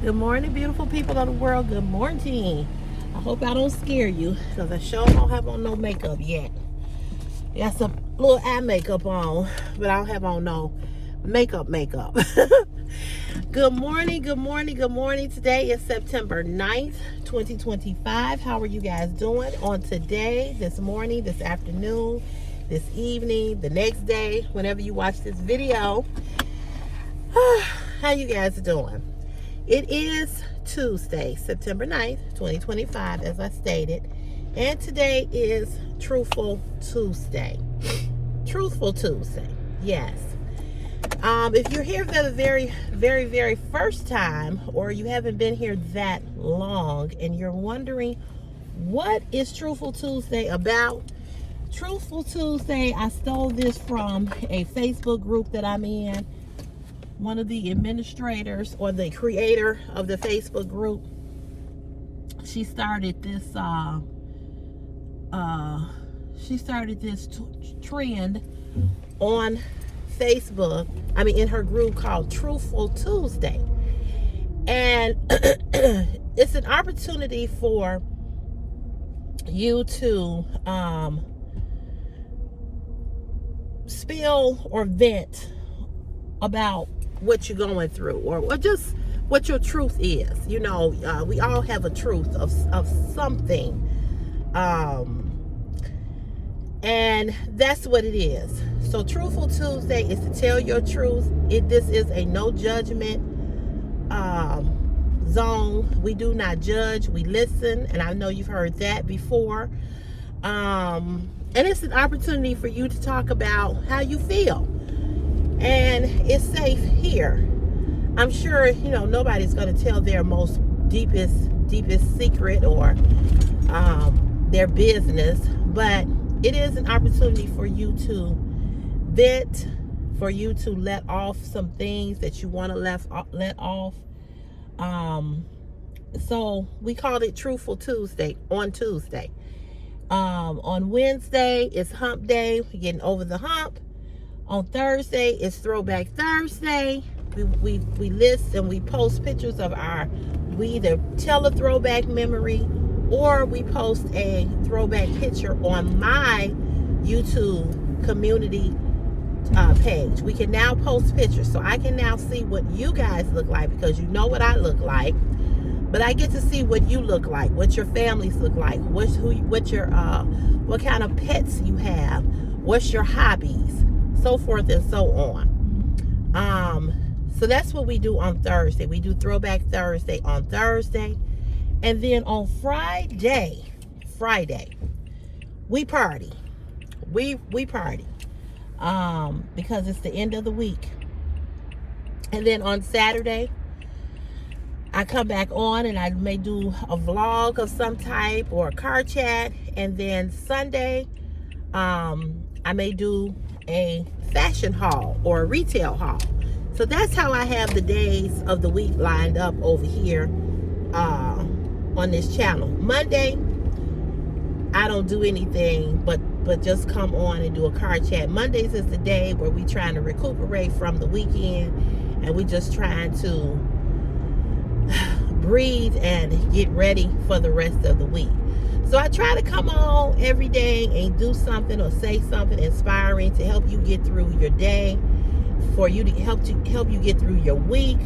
Good morning, beautiful people of the world. Good morning. I hope I don't scare you because I sure don't have on no makeup yet. Got some little eye makeup on, but I don't have on no makeup. Good morning, good morning, good morning. Today is September 9th, 2025. How are you guys doing on today, this morning, this afternoon, this evening, the next day, whenever you watch this video? How you guys doing? It is Tuesday, September 9th, 2025, as I stated. And today is Truthful Tuesday. Truthful Tuesday, yes. If you're here for the very first time, or you haven't been here that long, and you're wondering, what is Truthful Tuesday about? Truthful Tuesday, I stole this from a Facebook group that I'm in. One of the administrators or the creator of the Facebook group, she started this trend on Facebook, in her group called Truthful Tuesday. And it's an opportunity for you to spill or vent about what you're going through, or just what your truth is. We all have a truth of something, and that's what it is. So Truthful Tuesday is to tell your truth. This is a no judgment zone. We do not judge, we listen, and I know you've heard that before. And it's an opportunity for you to talk about how you feel. And it's safe here. I'm sure, nobody's going to tell their most deepest secret or their business, but it is an opportunity for you to vent, for you to let off some things that you want to let off. So we called it Truthful Tuesday on Tuesday. On Wednesday, it's hump day. We're getting over the hump. On Thursday, it's Throwback Thursday. We list and we post pictures of we either tell a throwback memory or we post a throwback picture on my YouTube community page. We can now post pictures, so I can now see what you guys look like, because you know what I look like, but I get to see what you look like, what your families look like, what kind of pets you have, what's your hobbies, so forth and so on. So that's what we do on Thursday. We do Throwback Thursday on Thursday. And then on Friday, we party. We party. Because it's the end of the week. And then on Saturday, I come back on and I may do a vlog of some type or a car chat. And then Sunday, I may do a fashion haul or a retail haul. So that's how I have the days of the week lined up over here on this channel. Monday, I don't do anything but just come on and do a car chat. Mondays is the day where we trying to recuperate from the weekend, and we just trying to breathe and get ready for the rest of the week. So I try to come on every day and do something or say something inspiring to help you get through your day, for you to help you get through your week,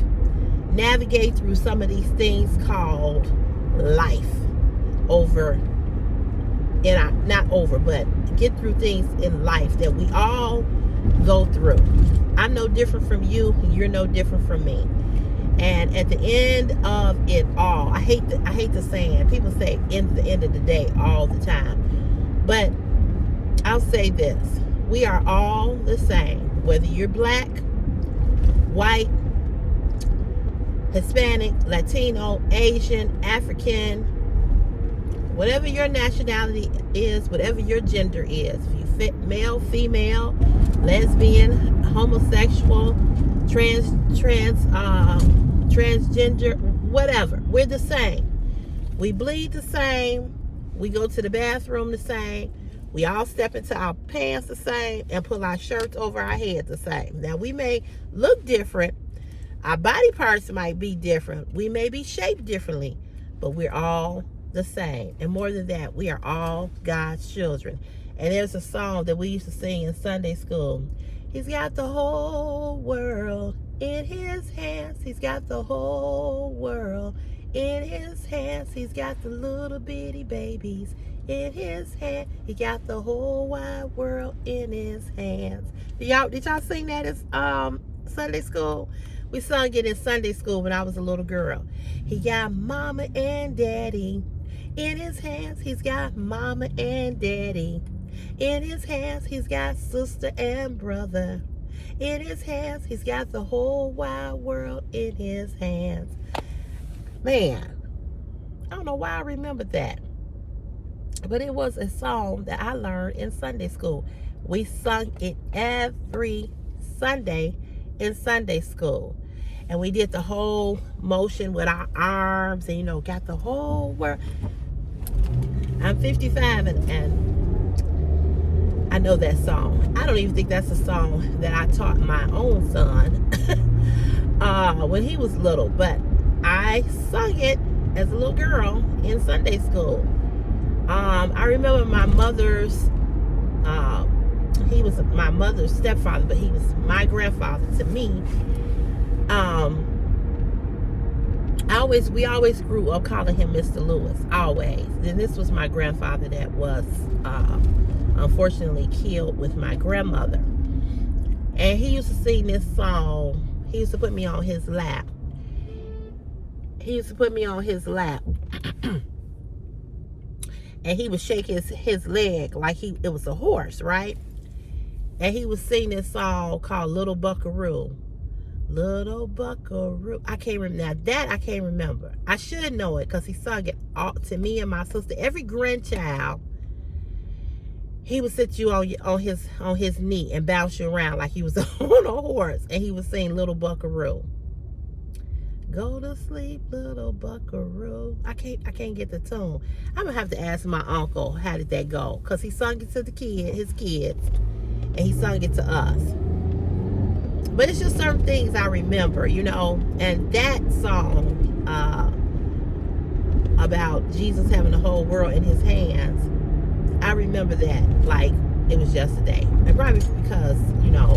navigate through some of these things called life, but get through things in life that we all go through. I'm no different from you, and you're no different from me. And at the end of it all, I hate the saying. People say at the end of the day all the time. But I'll say this. We are all the same. Whether you're black, white, Hispanic, Latino, Asian, African, whatever your nationality is, whatever your gender is. If you fit male, female, lesbian, homosexual, transgender, whatever, we're the same. We bleed the same. We go to the bathroom the same. We all step into our pants the same and pull our shirts over our head the same. Now, we may look different, Our body parts might be different. We may be shaped differently, but we're all the same. And more than that, we are all God's children. And there's a song that we used to sing in Sunday school. He's got the whole world in his hands. He's got the whole world in his hands. He's got the little bitty babies in his hand. He got the whole wide world in his hands. Did y'all sing that as Sunday school? We sung it in Sunday school when I was a little girl. He got mama and daddy in his hands. He's got mama and daddy in his hands. He's got sister and brother in his hands. He's got the whole wide world in his hands. Man, I don't know why I remembered that, but it was a song that I learned in Sunday school. We sung it every Sunday in Sunday school. And we did the whole motion with our arms and, you know, got the whole world. I'm 55 and I know that song. I don't even think that's a song that I taught my own son when he was little, but I sung it as a little girl in Sunday school. I remember my mother's, he was my mother's stepfather, but he was my grandfather to me. We always grew up calling him Mr. Lewis, always. And this was my grandfather that was unfortunately killed with my grandmother. And he used to sing this song. He used to put me on his lap. And he would shake his leg like it was a horse, right? And he would sing this song called Little Buckaroo. Little Buckaroo. I can't remember. Now that I can't remember. I should know it because he sung it all to me and my sister. Every grandchild, he would sit you on his knee and bounce you around like he was on a horse, and he would sing Little Buckaroo. Go to sleep, little buckaroo. I can't get the tune. I'm gonna have to ask my uncle how did that go, because he sung it to his kids, and he sung it to us. But it's just certain things I remember, you know. And that song about Jesus having the whole world in his hands, I remember that like it was yesterday. And probably because, you know,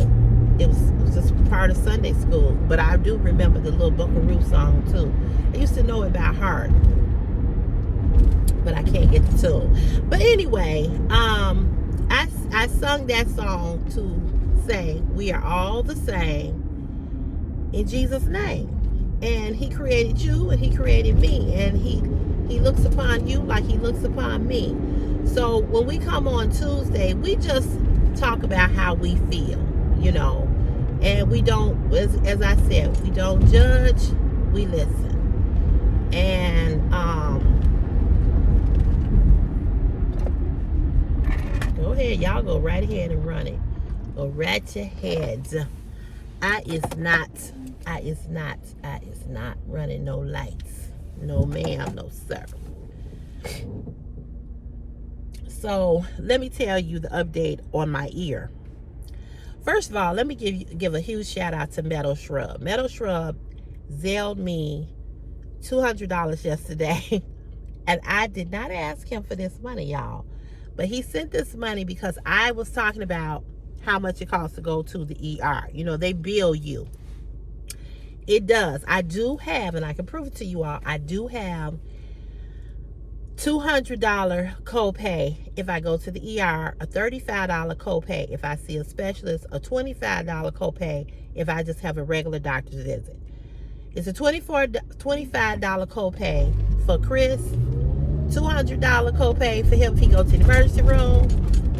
it was just part of Sunday school. But I do remember the Little Buckaroo song too. I used to know it by heart, but I can't get the tune. But anyway, I sung that song to say we are all the same in Jesus' name. And he created you and he created me, and he looks upon you like he looks upon me. So when we come on Tuesday, we just talk about how we feel, you know. And we don't, as I said, we don't judge, we listen. And go ahead, y'all go right ahead and run it. Go right ahead. I is not running no lights. No ma'am, no sir. So let me tell you the update on my ear. First of all, let me give a huge shout out to Meadow Shrub. Meadow Shrub Zelled me $200 yesterday. And I did not ask him for this money, y'all. But he sent this money because I was talking about how much it costs to go to the ER. You know, they bill you. It does. I do have, and I can prove it to you all, I do have $200 copay if I go to the ER, a $35 copay if I see a specialist, a $25 copay if I just have a regular doctor's visit. It's a $25 copay for Chris, $200 copay for him if he goes to the emergency room,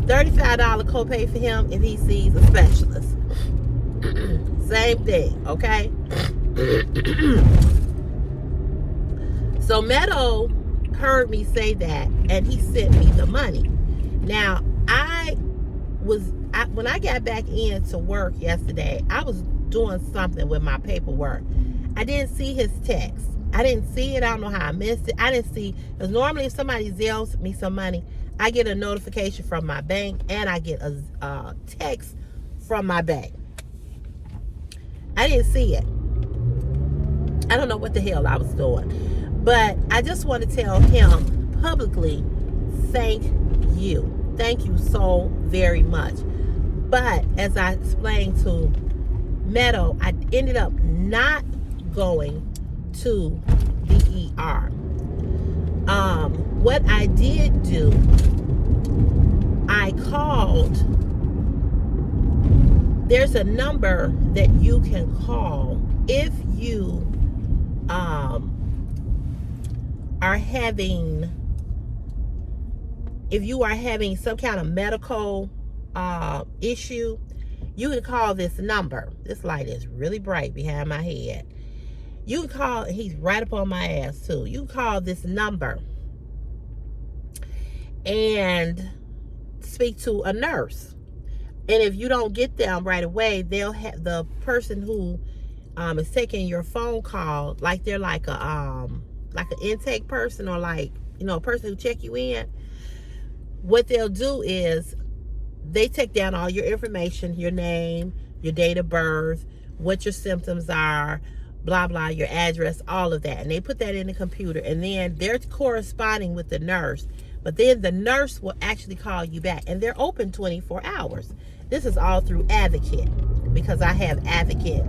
$35 copay for him if he sees a specialist. Same thing, okay? So Meadow heard me say that, and he sent me the money. Now, when I got back into work yesterday, I was doing something with my paperwork. I didn't see his text. I didn't see it. I don't know how I missed it. I didn't see, because normally if somebody zells me some money, I get a notification from my bank and I get a text from my bank. I didn't see it. I don't know what the hell I was doing. But I just want to tell him publicly, thank you. Thank you so very much. But as I explained to Meadow, I ended up not going to the ER. What I did do, I called. There's a number that you can call if you are having some kind of medical issue. You can call this number. This light is really bright behind my head. You can call, he's right up on my ass too. You can call this number and speak to a nurse. And if you don't get them right away, they'll have the person who is taking your phone call, like they're like an intake person, or like, a person who check you in. What they'll do is they take down all your information, your name, your date of birth, what your symptoms are, blah, blah, your address, all of that. And they put that in the computer, and then they're corresponding with the nurse. But then the nurse will actually call you back, and they're open 24 hours. This is all through Advocate, because I have Advocate.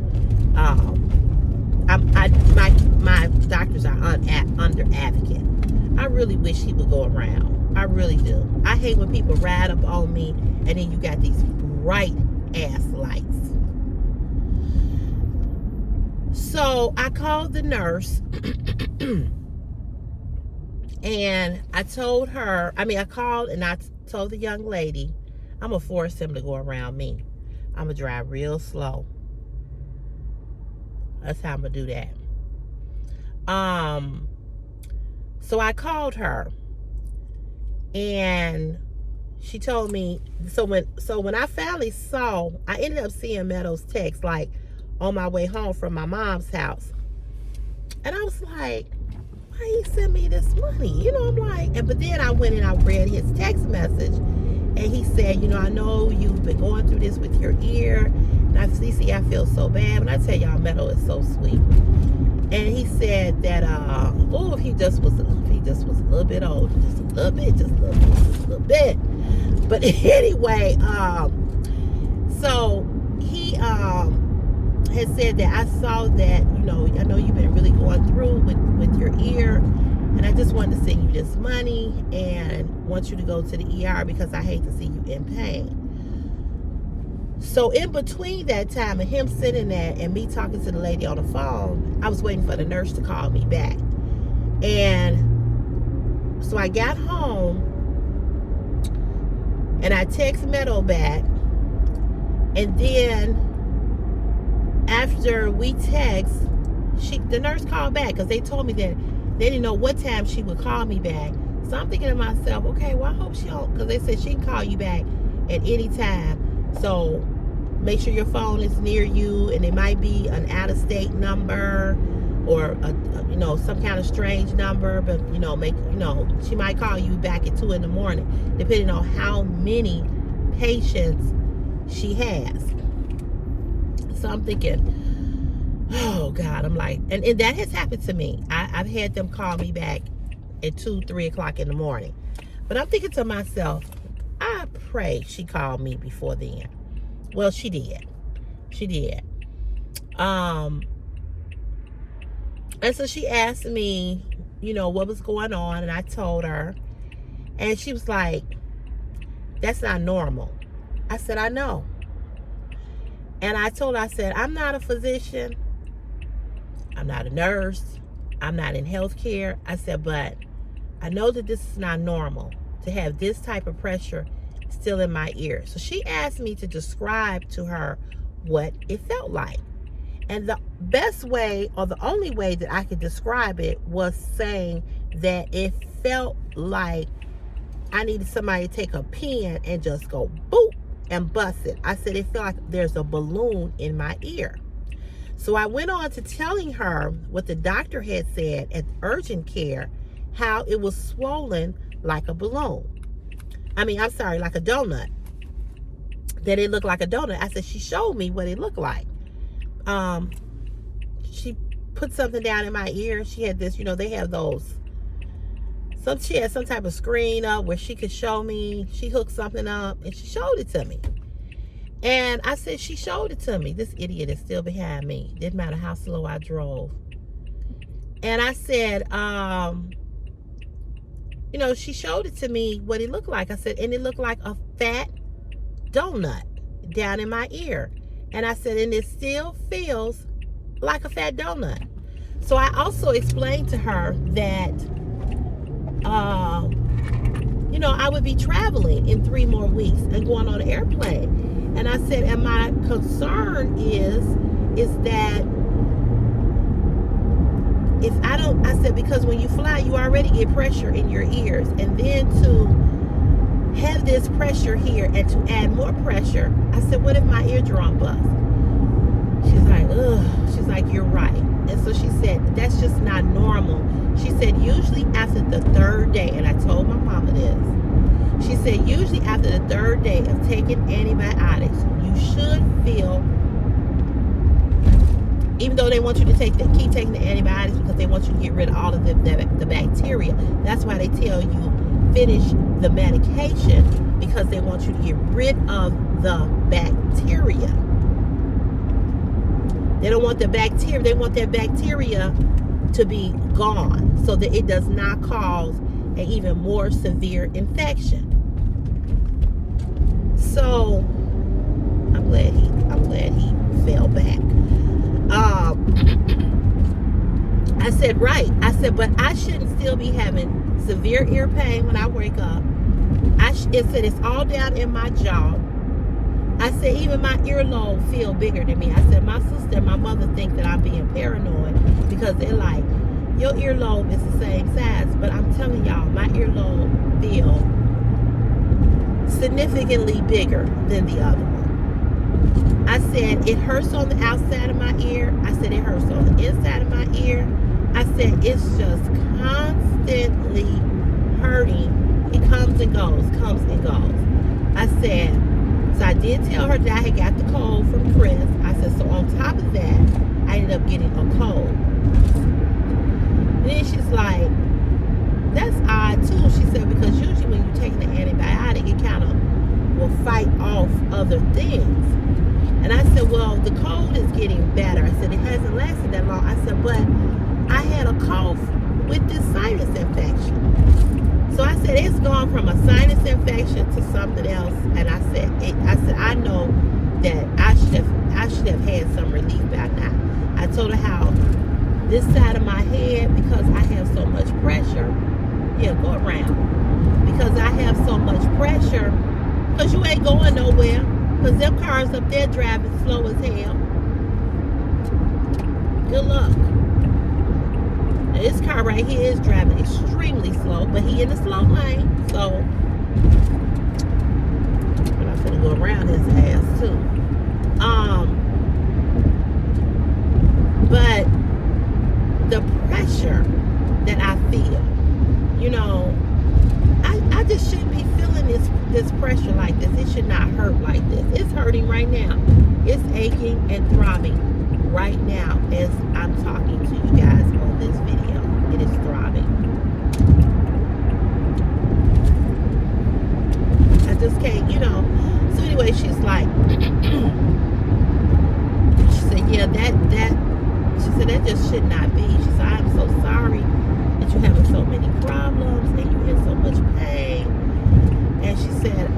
My doctors are under Advocate. I really wish he would go around. I really do. I hate when people ride up on me, and then you got these bright ass lights. So I called the nurse and I told her, I called and I told the young lady, I'm going to force him to go around me. I'm going to drive real slow. That's how I'm going to do that. So I called her and she told me, so when I finally saw, I ended up seeing Meadow's text, like, on my way home from my mom's house. And I was like, why he send me this money? I'm like, but then I went and I read his text message, and he said, I know you've been going through this with your ear, and I feel so bad. But I tell y'all, Meadow is so sweet. And he said that, if he just was a little bit older, just a little bit. But anyway, so he had said that I saw that, I know you've been really going through with your ear, and I just wanted to send you this money and want you to go to the ER because I hate to see you in pain. So in between that time of him sitting there and me talking to the lady on the phone, I was waiting for the nurse to call me back. And so I got home and I text Meadow back, and then after we text, the nurse called back because they told me that they didn't know what time she would call me back. So I'm thinking to myself, okay, well, I hope she don't, because they said she can call you back at any time. So make sure your phone is near you, and it might be an out-of-state number or some kind of strange number, but she might call you back at 2 in the morning, depending on how many patients she has. So I'm thinking, oh God, I'm like, and that has happened to me. I've had them call me back at 2, 3 o'clock in the morning. But I'm thinking to myself, I pray she called me before then. Well, she did. She did. And so she asked me, what was going on, and I told her, and she was like, that's not normal. I said, I know. And I told her, I said, I'm not a physician. I'm not a nurse. I'm not in healthcare. I said, but I know that this is not normal to have this type of pressure still in my ear. So she asked me to describe to her what it felt like. And the best way, or the only way that I could describe it, was saying that it felt like I needed somebody to take a pin and just go boop and bust it. I said it felt like there's a balloon in my ear. So I went on to telling her what the doctor had said at urgent care, how it was swollen like a balloon. Like a donut. That it looked like a donut. I said, she showed me what it looked like. She put something down in my ear. She had this, they have those. She had some type of screen up where she could show me. She hooked something up and she showed it to me. And I said, she showed it to me. This idiot is still behind me. Didn't matter how slow I drove. And I said, she showed it to me what it looked like. I said, and it looked like a fat donut down in my ear. And I said, and it still feels like a fat donut. So I also explained to her that, I would be traveling in 3 more weeks and going on an airplane. And I said, and my concern is that if I said, because when you fly, you already get pressure in your ears. And then to have this pressure here and to add more pressure, I said, what if my eardrum busts? She's like, ugh. She's like, you're right. And so she said, that's just not normal. She said, usually after the 3rd day, and I told my mama this, she said, usually after the 3rd day of taking antibiotics, you should feel, even though they want you to keep taking the antibiotics because they want you to get rid of all of the bacteria. That's why they tell you finish the medication, because they want you to get rid of the bacteria. They don't want the bacteria. They want that bacteria to be gone so that it does not cause an even more severe infection. So I'm glad he fell back. I said, right. I said, but I shouldn't still be having severe ear pain when I wake up. It said it's all down in my jaw. I said, even my earlobe feel bigger than me. I said, my sister and my mother think that I'm being paranoid because they're like, your earlobe is the same size. But I'm telling y'all, my earlobe feel significantly bigger than the other one. I said, it hurts on the outside of my ear. I said, it hurts on the inside of my ear. I said, it's just constantly hurting. It comes and goes, comes and goes. I said, so I did tell her that I had got the cold from Chris. I said, so on top of that, I ended up getting a cold. And then she's like, that's odd too. She said, because usually when you're taking an antibiotic, it kind of will fight off other things. And I said, well, the cold is getting better. I said, it hasn't lasted that long. I said, but I had a cough with this sinus infection. So I said, it's gone from a sinus infection to something else. And I said, I know that I should have had some relief by now. I told her how this side of my head, because I have so much pressure. Yeah, go around. Because I have so much pressure, because you ain't going nowhere. Because them cars up there driving slow as hell. Good luck. Now, this car right here is driving extremely slow, but he in the slow lane. So, but I'm gonna go around his ass too. But the pressure that I feel, I just shouldn't be feeling this pressure like this. It should not hurt like this. It's hurting right now. It's aching and throbbing right now as I'm talking to you guys on this video. It is throbbing. I just can't, So anyway, she's like, she said, yeah, she said, that just should not be. She said, I'm so sorry that you're having so many problems and you're in so much pain. And she said,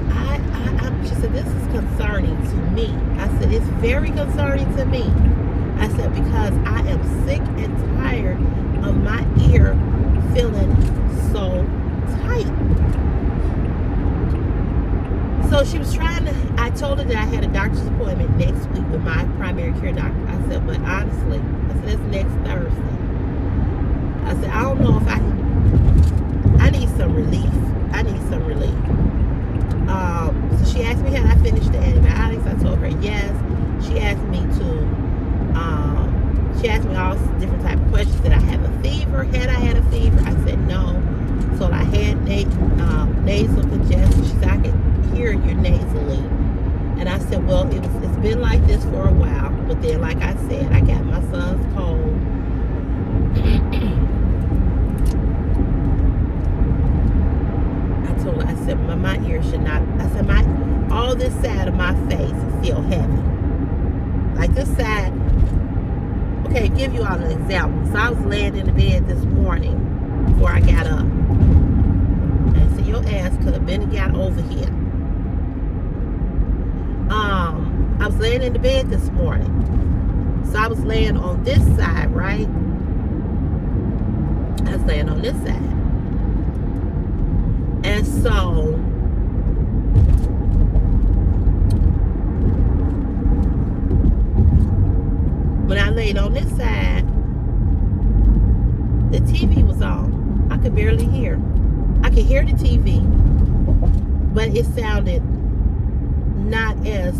she said, this is concerning to me. I said, it's very concerning to me. I said, because I am sick and tired of my ear feeling so tight. So she was I told her that I had a doctor's appointment next week with my primary care doctor. I said, but honestly, that's next Thursday. I said, I don't know if I need some relief. I need some relief. So she asked me, had I finished the antibiotics? I told her yes. She asked me all different type of questions. Did I have a fever? Had I had a fever? I said no. So I had nasal congestion. She said, I could hear you nasally. And I said, well, it's been like this for a while. But then, like I said, I got my son's cold. this side of my face feel heavy. Like this side. Okay, give you all an example. So I was laying in the bed this morning before I got up. And so your ass could have been got over here. I was laying in the bed this morning. So I was laying on this side, right? I was laying on this side. And so when I laid on this side, the TV was on. I could barely hear. I could hear the TV, but it sounded not as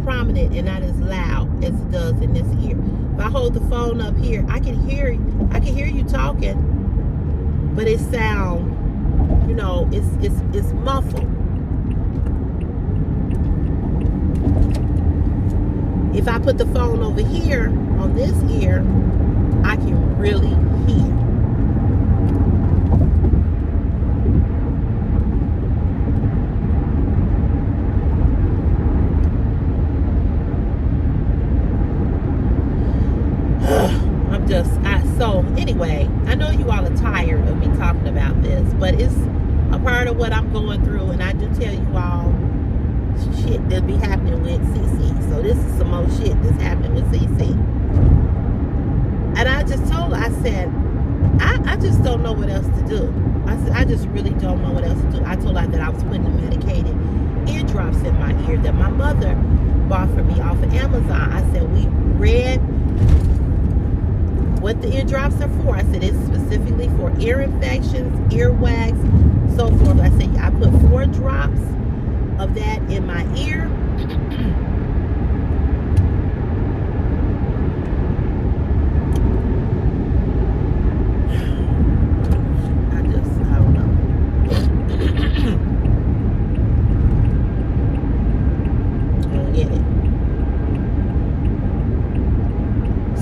prominent and not as loud as it does in this ear. If I hold the phone up here, I can hear you talking, but it sound, it's muffled. If I put the phone over here on this ear, I can really hear. So anyway, I know you all are tired of me talking about this, but it's a part of what I'm going through, and I do tell you all shit that be happening with CC. So this is some more shit that's happening with CC. And I just told her, I said, I just don't know what else to do. I said, I just really don't know what else to do. I told her that I was putting the medicated eardrops in my ear that my mother bought for me off of Amazon. I said, we read what the eardrops are for. I said, it's specifically for ear infections, earwax, so forth. I said, I put 4 drops of that in my ear. I don't know. I don't get it.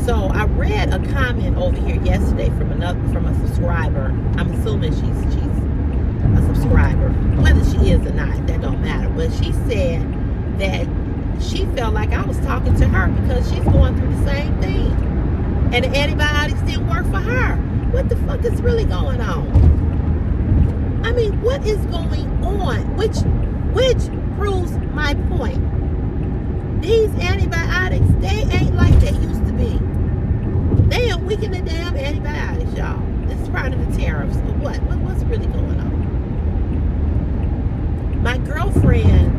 So I read a comment over here yesterday from a subscriber. I'm assuming she's a subscriber. Whether she is or not, that don't matter. But she said that she felt like I was talking to her because she's going through the same thing. And the antibiotics didn't work for her. What the fuck is really going on? I mean, what is going on? Which proves my point. These antibiotics, they ain't like they used to be. They are weakening the damn antibiotics, y'all. This is part of the tariffs. But what's really going on? My girlfriend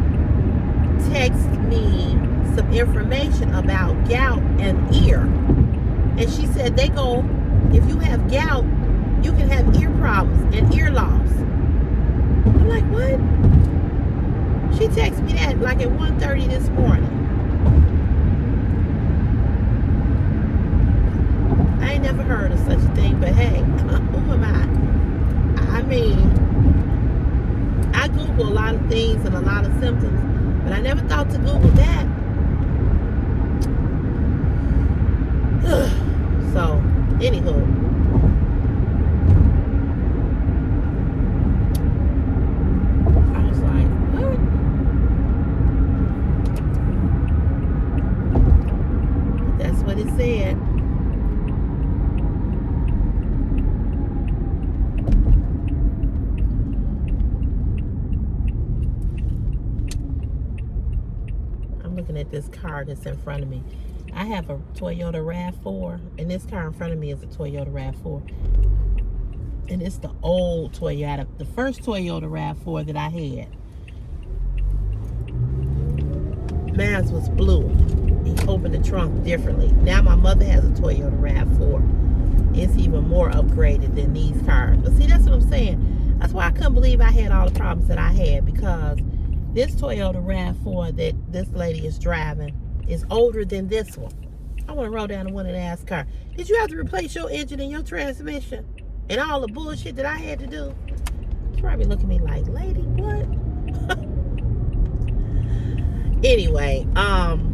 texted me some information about gout and ear. And she said if you have gout, you can have ear problems and ear loss. I'm like, what? She texted me that like at 1:30 this morning. I ain't never heard of such a thing, but hey, who am I? I mean, I Google a lot of things and a lot of symptoms, but I never thought to Google that. So, anywho. I was like, what? But that's what it said. Looking at this car that's in front of me. I have a Toyota RAV4, and this car in front of me is a Toyota RAV4. And it's the old Toyota, the first Toyota RAV4 that I had. Mine was blue. He opened the trunk differently. Now my mother has a Toyota RAV4. It's even more upgraded than these cars. But see, that's what I'm saying. That's why I couldn't believe I had all the problems that I had, because this Toyota RAV4 that this lady is driving is older than this one. I want to roll down to one and ask her, did you have to replace your engine and your transmission? And all the bullshit that I had to do? She's probably looking at me like, lady, what? Anyway, I'm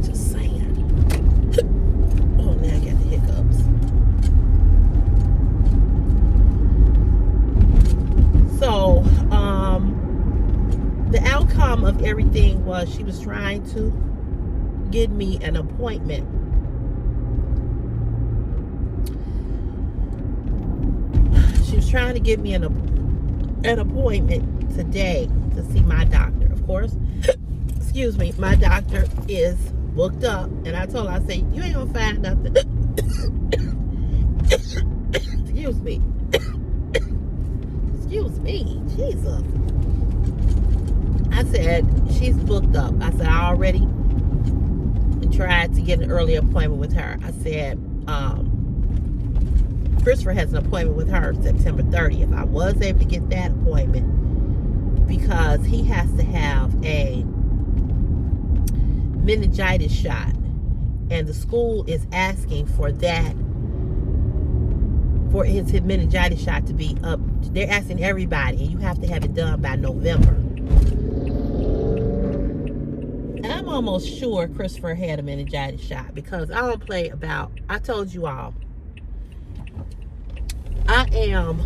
just saying. Oh, now I got the hiccups. So was trying to get me an appointment. She was trying to get me an appointment today to see my doctor. Of course, excuse me, my doctor is booked up. And I told her, I said, you ain't gonna find nothing. Excuse me. Excuse me. Jesus. I said, she's booked up. I said, I already tried to get an early appointment with her. I said, Christopher has an appointment with her September 30th. I was able to get that appointment because he has to have a meningitis shot. And the school is asking for that, for his meningitis shot to be up. They're asking everybody, and you have to have it done by November. And I'm almost sure Christopher had a meningitis shot because I don't play about, I told you all, I am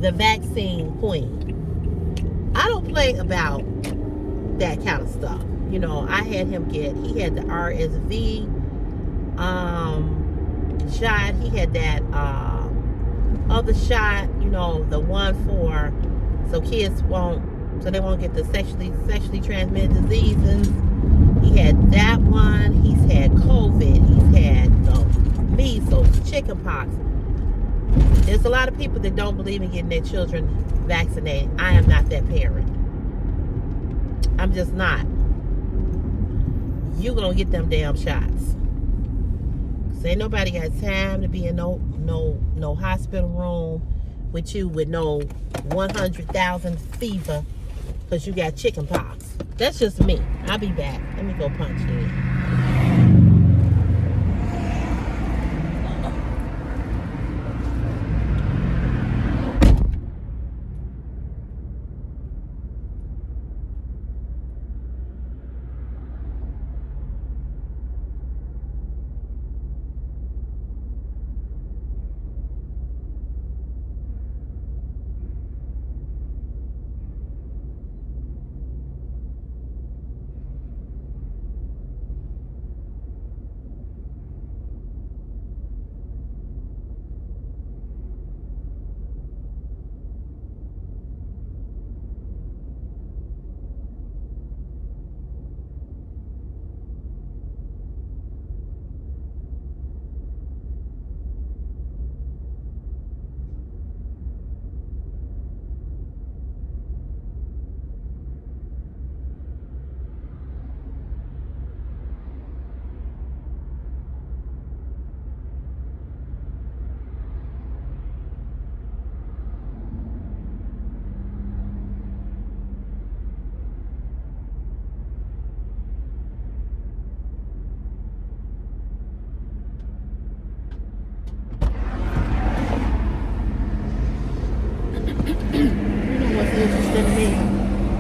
the vaccine queen. I don't play about that kind of stuff. You know, I had him he had the RSV shot. He had that other shot, you know, the one for, so they won't get the sexually transmitted diseases. He had that one. He's had COVID. He's had measles, chickenpox. There's a lot of people that don't believe in getting their children vaccinated. I am not that parent. I'm just not. You gonna get them damn shots. Cause ain't nobody got time to be in no hospital room with you with no 100,000 fever because you got chicken pox. That's just me. I'll be back. Let me go punch in.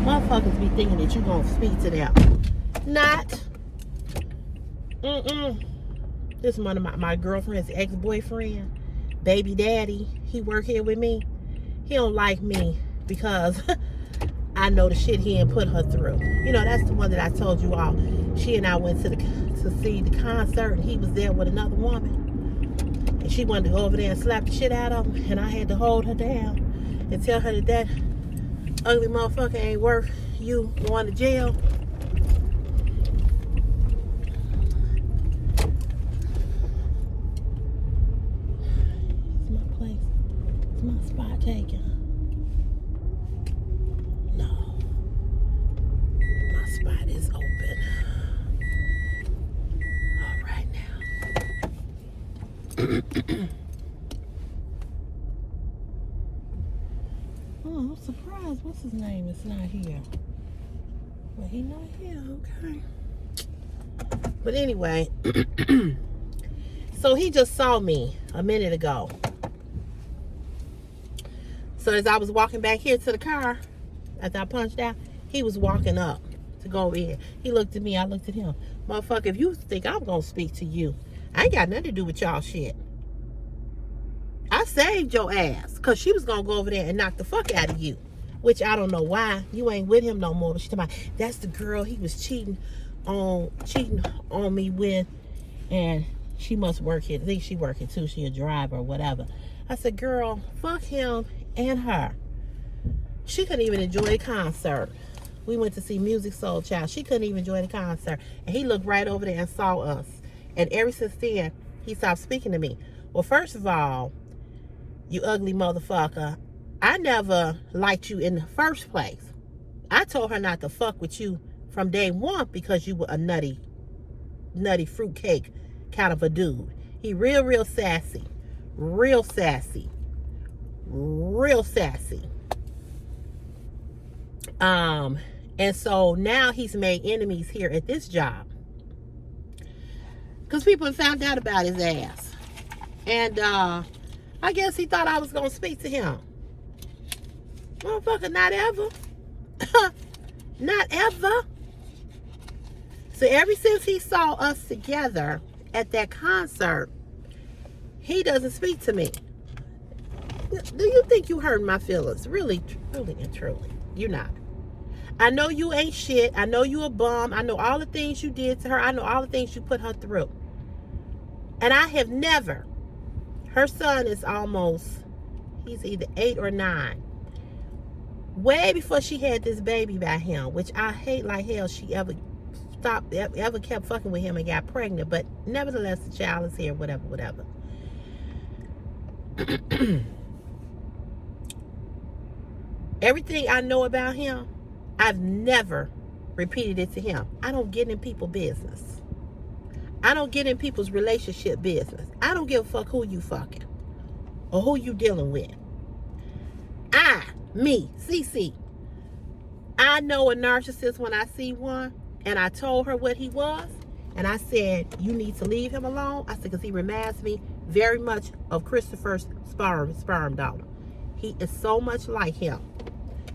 Motherfuckers be thinking that you gonna speak to them. Not. This is one of my girlfriend's ex-boyfriend, baby daddy. He work here with me. He don't like me because I know the shit he ain't put her through. You know, that's the one that I told you all. She and I went to see the concert, and he was there with another woman. And she wanted to go over there and slap the shit out of him, and I had to hold her down and tell her that ugly motherfucker ain't worth you going to jail. It's my place. It's my spot taken. No. My spot is open. All right now. Oh, I'm surprised. What's his name? It's not here. Well, he not here. Okay. But anyway, so he just saw me a minute ago. So as I was walking back here to the car, after I punched out, he was walking up to go over here. He looked at me. I looked at him. Motherfucker, if you think I'm going to speak to you, I ain't got nothing to do with y'all shit. I saved your ass because she was going to go over there and knock the fuck out of you. which I don't know why. You ain't with him no more. But she talking about, that's the girl he was cheating on me with, and she must work here. I think she working too. She a driver or whatever. I said, girl, fuck him and her. She couldn't even enjoy the concert. We went to see Music Soul Child. She couldn't even enjoy the concert. And he looked right over there and saw us. And ever since then, he stopped speaking to me. Well, first of all, you ugly motherfucker, I never liked you in the first place. I told her not to fuck with you from day one because you were a nutty fruitcake kind of a dude. He real sassy. Real sassy. Real sassy. And so now he's made enemies here at this job. Because people have found out about his ass. And I guess he thought I was going to speak to him. Motherfucker, not ever. Not ever. So ever since he saw us together at that concert, he doesn't speak to me. Do you think you hurt my feelings? Really and truly. You're not. I know you ain't shit. I know you a bum. I know all the things you did to her. I know all the things you put her through. And I have never. Her son is almost, he's either 8 or 9. Way before she had this baby by him, which I hate like hell she ever kept fucking with him and got pregnant. But nevertheless, the child is here, whatever. Everything I know about him, I've never repeated it to him. I don't get in people's business. I don't get in people's relationship business. I don't give a fuck who you fucking or who you dealing with. Me, CC, I know a narcissist when I see one, and I told her what he was, and I said, you need to leave him alone. I said, because he reminds me very much of Christopher's sperm donor. He is so much like him.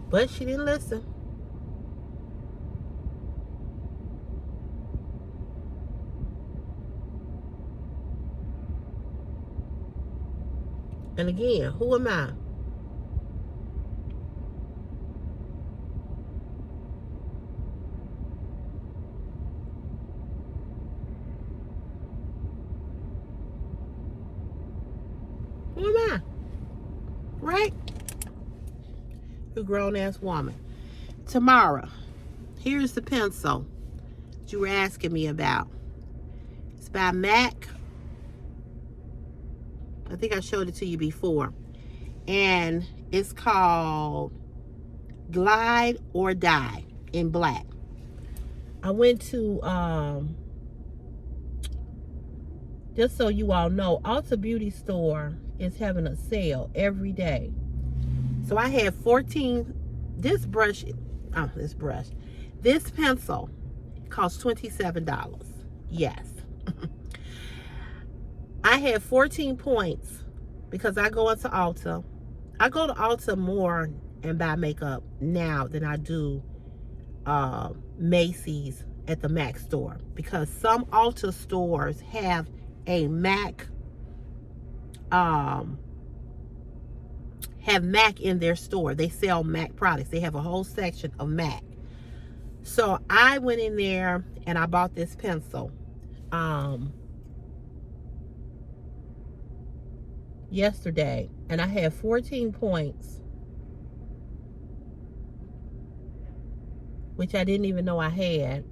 But she didn't listen. And again, who am I? Who am I? Right? You grown-ass woman. Tamara, here's the pencil that you were asking me about. It's by MAC. I think I showed it to you before. And it's called Glide or Die in black. I went to, just so you all know, Ulta Beauty Store is having a sale every day. So I had 14, this pencil costs $27. Yes. I had 14 points because I go into Ulta. I go to Ulta more and buy makeup now than I do Macy's at the MAC store, because some Ulta stores have a MAC in their store. They sell MAC products. They have a whole section of MAC. So I went in there and I bought this pencil yesterday, and I had 14 points, which I didn't even know I had.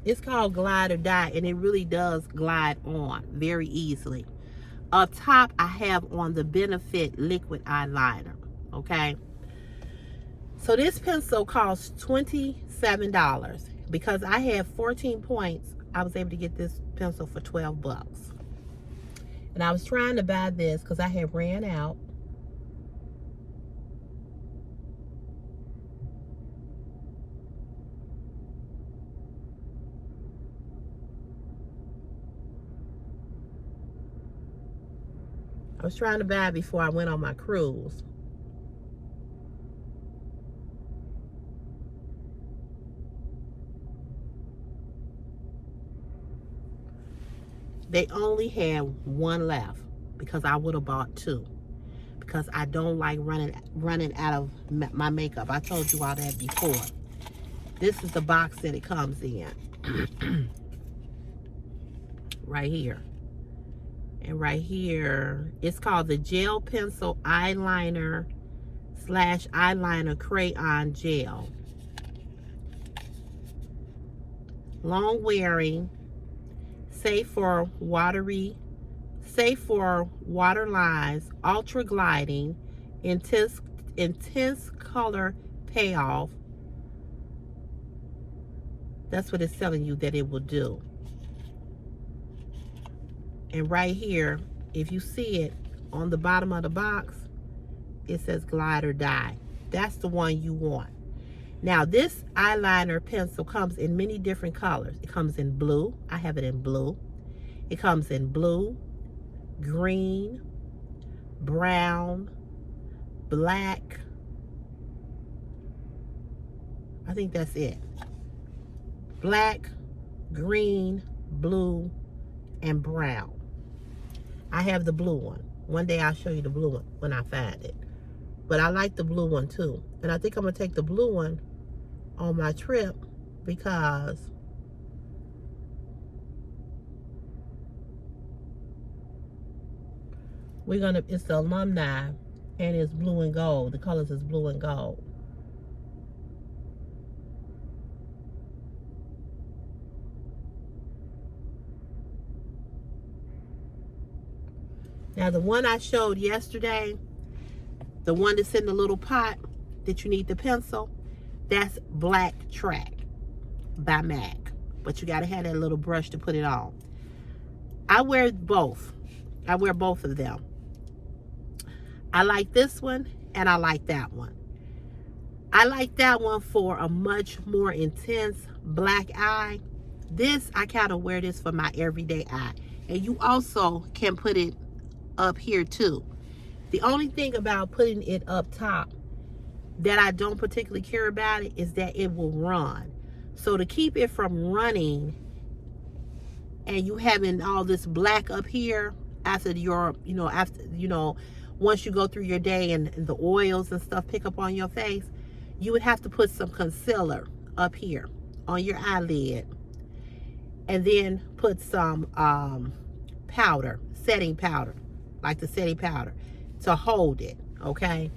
It's called Glide or Die, and it really does glide on very easily. Up top, I have on the Benefit liquid eyeliner, okay? So this pencil costs $27. Because I had 14 points, I was able to get this pencil for $12. And I was trying to buy this because I had ran out. I was trying to buy it before I went on my cruise. They only had one left because I would have bought two, because I don't like running out of my makeup. I told you all that before. This is the box that it comes in. Right here. And right here, it's called the Gel Pencil Eyeliner / Eyeliner Crayon Gel. Long wearing, safe for water lines, ultra gliding, intense color payoff. That's what it's telling you that it will do. And right here, if you see it on the bottom of the box, it says glide or die. That's the one you want. Now, this eyeliner pencil comes in many different colors. It comes in blue. I have it in blue. It comes in blue, green, brown, black. I think that's it. Black, green, blue, and brown. I have the blue one. One day I'll show you the blue one when I find it. But I like the blue one too. And I think I'm going to take the blue one on my trip because it's the alumni and it's blue and gold. The colors is blue and gold. Now the one I showed yesterday, the one that's in the little pot that you need the pencil, that's Black Track by MAC. But you got to have that little brush to put it on. I wear both. I wear both of them. I like this one and I like that one. I like that one for a much more intense black eye. This, I kind of wear this for my everyday eye. And you also can put it up here too. The only thing about putting it up top that I don't particularly care about it is that it will run. So to keep it from running and you having all this black up here after once you go through your day and the oils and stuff pick up on your face, you would have to put some concealer up here on your eyelid and then put some powder, setting powder, like the setting powder, to hold it, okay?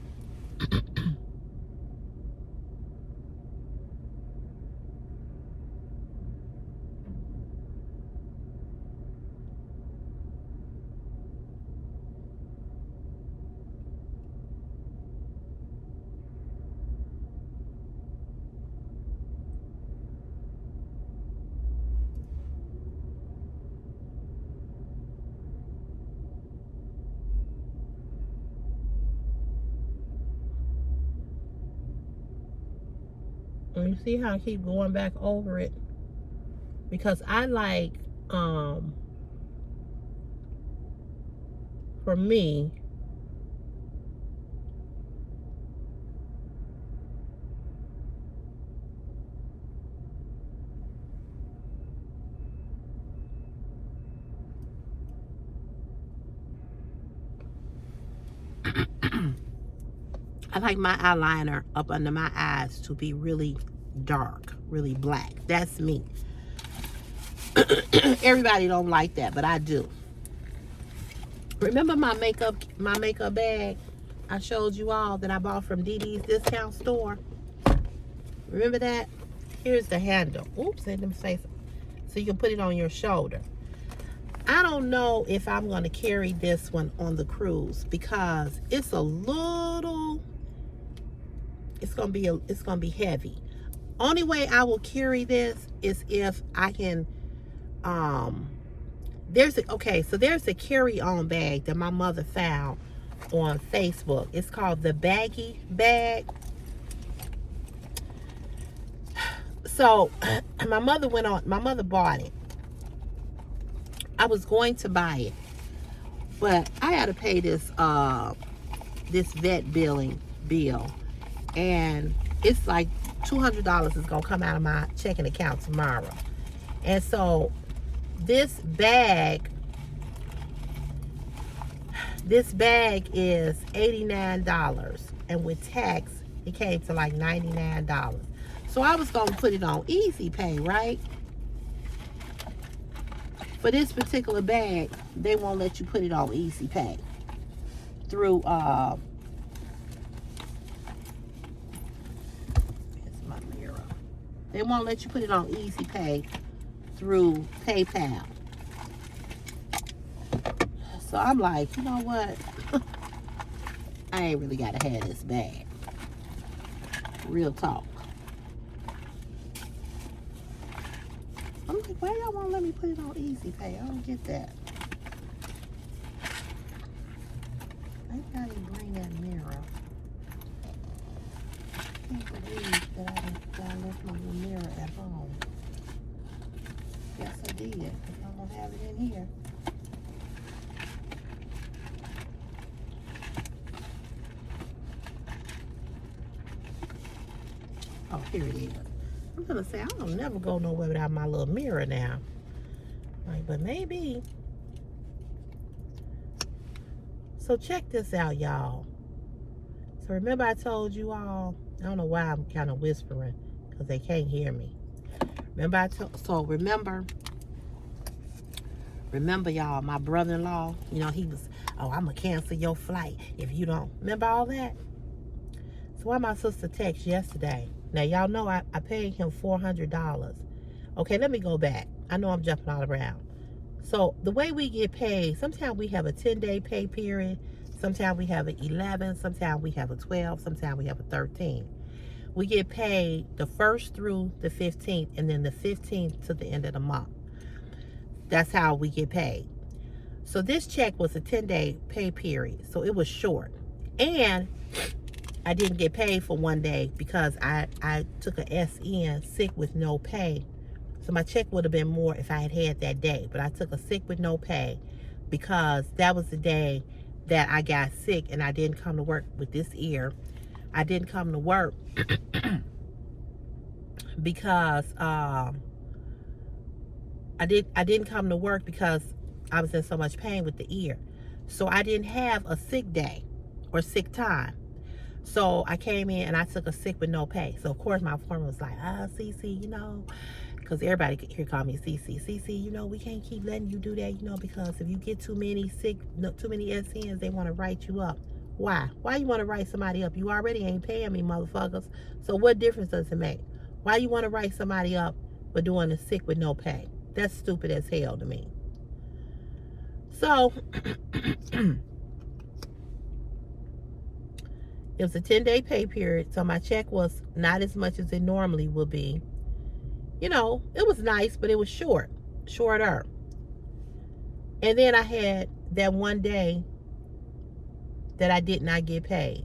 And you see how I keep going back over it? Because I like, for me, I like my eyeliner up under my eyes to be really dark, really black. That's me. Everybody don't like that, but I do. Remember my makeup bag I showed you all that I bought from Dee Dee's discount store? Remember that? Here's the handle. Oops, I didn't say so. So you can put it on your shoulder. I don't know if I'm going to carry this one on the cruise because it's a little, it's going to be heavy. Only way I will carry this is if I can, there's a carry-on bag that my mother found on Facebook. It's called the Baggy Bag. So my mother bought it. I was going to buy it, but I had to pay this this vet bill, and it's like $200 is gonna come out of my checking account tomorrow. And so this bag This bag is $89, and with tax, it came to like $99. So I was gonna put it on Easy Pay, right? For this particular bag, they won't let you put it on Easy Pay through here's my mirror. They won't let you put it on Easy Pay through PayPal. So I'm like, you know what? I ain't really gotta have this bag. Real talk. I'm like, why y'all won't let me put it on Easy Pay? I don't get that. Maybe I didn't bring that mirror. I can't believe that I left my little mirror at home. Yes, I did. Because I don't have it in here. Oh, here it is. I'm gonna say I don't never go nowhere without my little mirror now. Like, but maybe. So check this out, y'all. So remember I told you all, I don't know why I'm kind of whispering, because they can't hear me. Remember remember y'all, my brother-in-law, you know, he was, oh, I'm gonna cancel your flight if you don't. Remember all that? So why my sister text yesterday? Now y'all know I paid him $400. Okay, let me go back. I know I'm jumping all around. So the way we get paid, sometimes we have a 10-day pay period, sometimes we have an 11, sometimes we have a 12, sometimes we have a 13. We get paid the 1st through the 15th, and then the 15th to the end of the month. That's how we get paid. So this check was a 10-day pay period, so it was short. And I didn't get paid for one day because I took a SN, sick with no pay. So my check would have been more if I had had that day. But I took a sick with no pay because that was the day that I got sick and I didn't come to work with this ear. I didn't come to work because I didn't come to work because I was in so much pain with the ear. So I didn't have a sick day or sick time. So I came in and I took a sick with no pay. So of course my foreman was like, Cece, you know, because everybody here call me Cece, you know, we can't keep letting you do that, you know, because if you get too many SNs, they want to write you up. Why you want to write somebody up? You already ain't paying me, motherfuckers. So what difference does it make? Why you want to write somebody up for doing a sick with no pay? That's stupid as hell to me. So it was a 10-day pay period, so my check was not as much as it normally would be. You know, it was nice, but it was shorter. And then I had that one day that I did not get paid.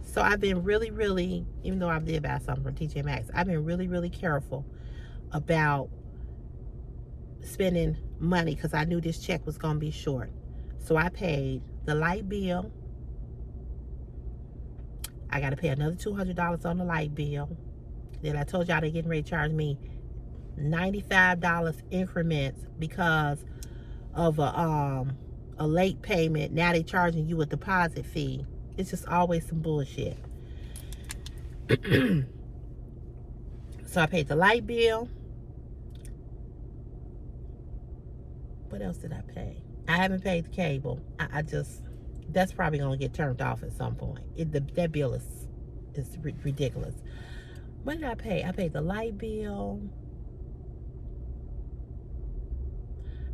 So I've been really, even though I did buy something from TJ Maxx, I've been really careful about spending money because I knew this check was going to be short. So I paid the light bill. I got to pay another $200 on the light bill. Then I told y'all they're getting ready to charge me $95 increments because of a late payment. Now they charging you a deposit fee. It's just always some bullshit. So I paid the light bill. What else did I pay? I haven't paid the cable. I just, that's probably gonna get turned off at some point. That bill is ridiculous. What did I pay? I paid the light bill.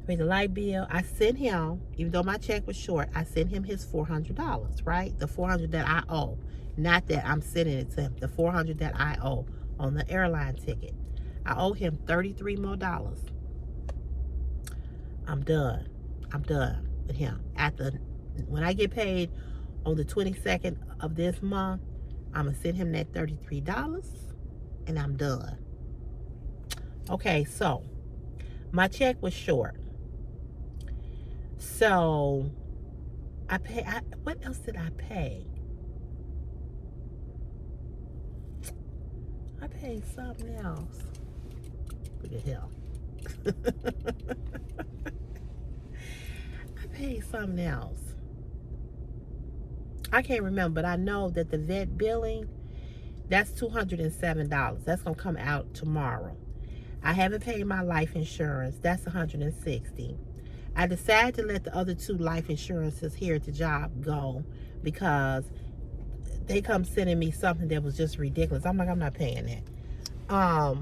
I sent him, even though my check was short, I sent him his $400, right? The $400 that I owe. Not that I'm sending it to him. The $400 that I owe on the airline ticket. I owe him $33 more. I'm done with him. When I get paid on the 22nd of this month, I'm gonna send him that $33 and I'm done. Okay, so my check was short. So what else did I pay? I paid something else. Look at hell. I paid something else. I can't remember, but I know that the vet billing, that's $207. That's going to come out tomorrow. I haven't paid my life insurance. That's $160. I decided to let the other two life insurances here at the job go because they come sending me something that was just ridiculous. I'm like, I'm not paying that. I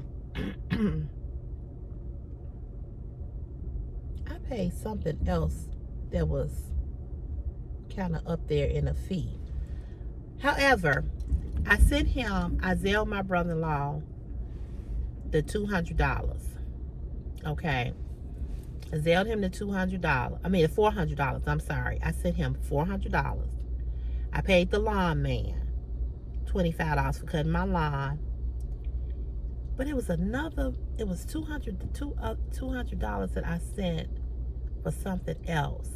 paid something else that was kind of up there in a fee. However, I sent him, I Zelled my brother-in-law the $200. Okay. I Zelled him the $200. I mean, the $400. I'm sorry. I sent him $400. I paid the lawn man $25 for cutting my lawn. But it was another, it was $200 that I sent for something else.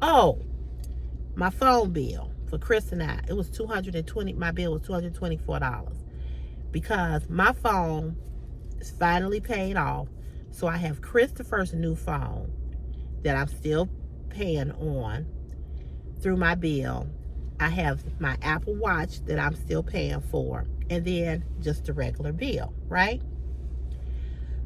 Oh, my phone bill for Chris and I. It was $220. My bill was $224 because my phone is finally paid off. So I have Christopher's new phone that I'm still paying on through my bill. I have my Apple Watch that I'm still paying for, and then just the regular bill, right?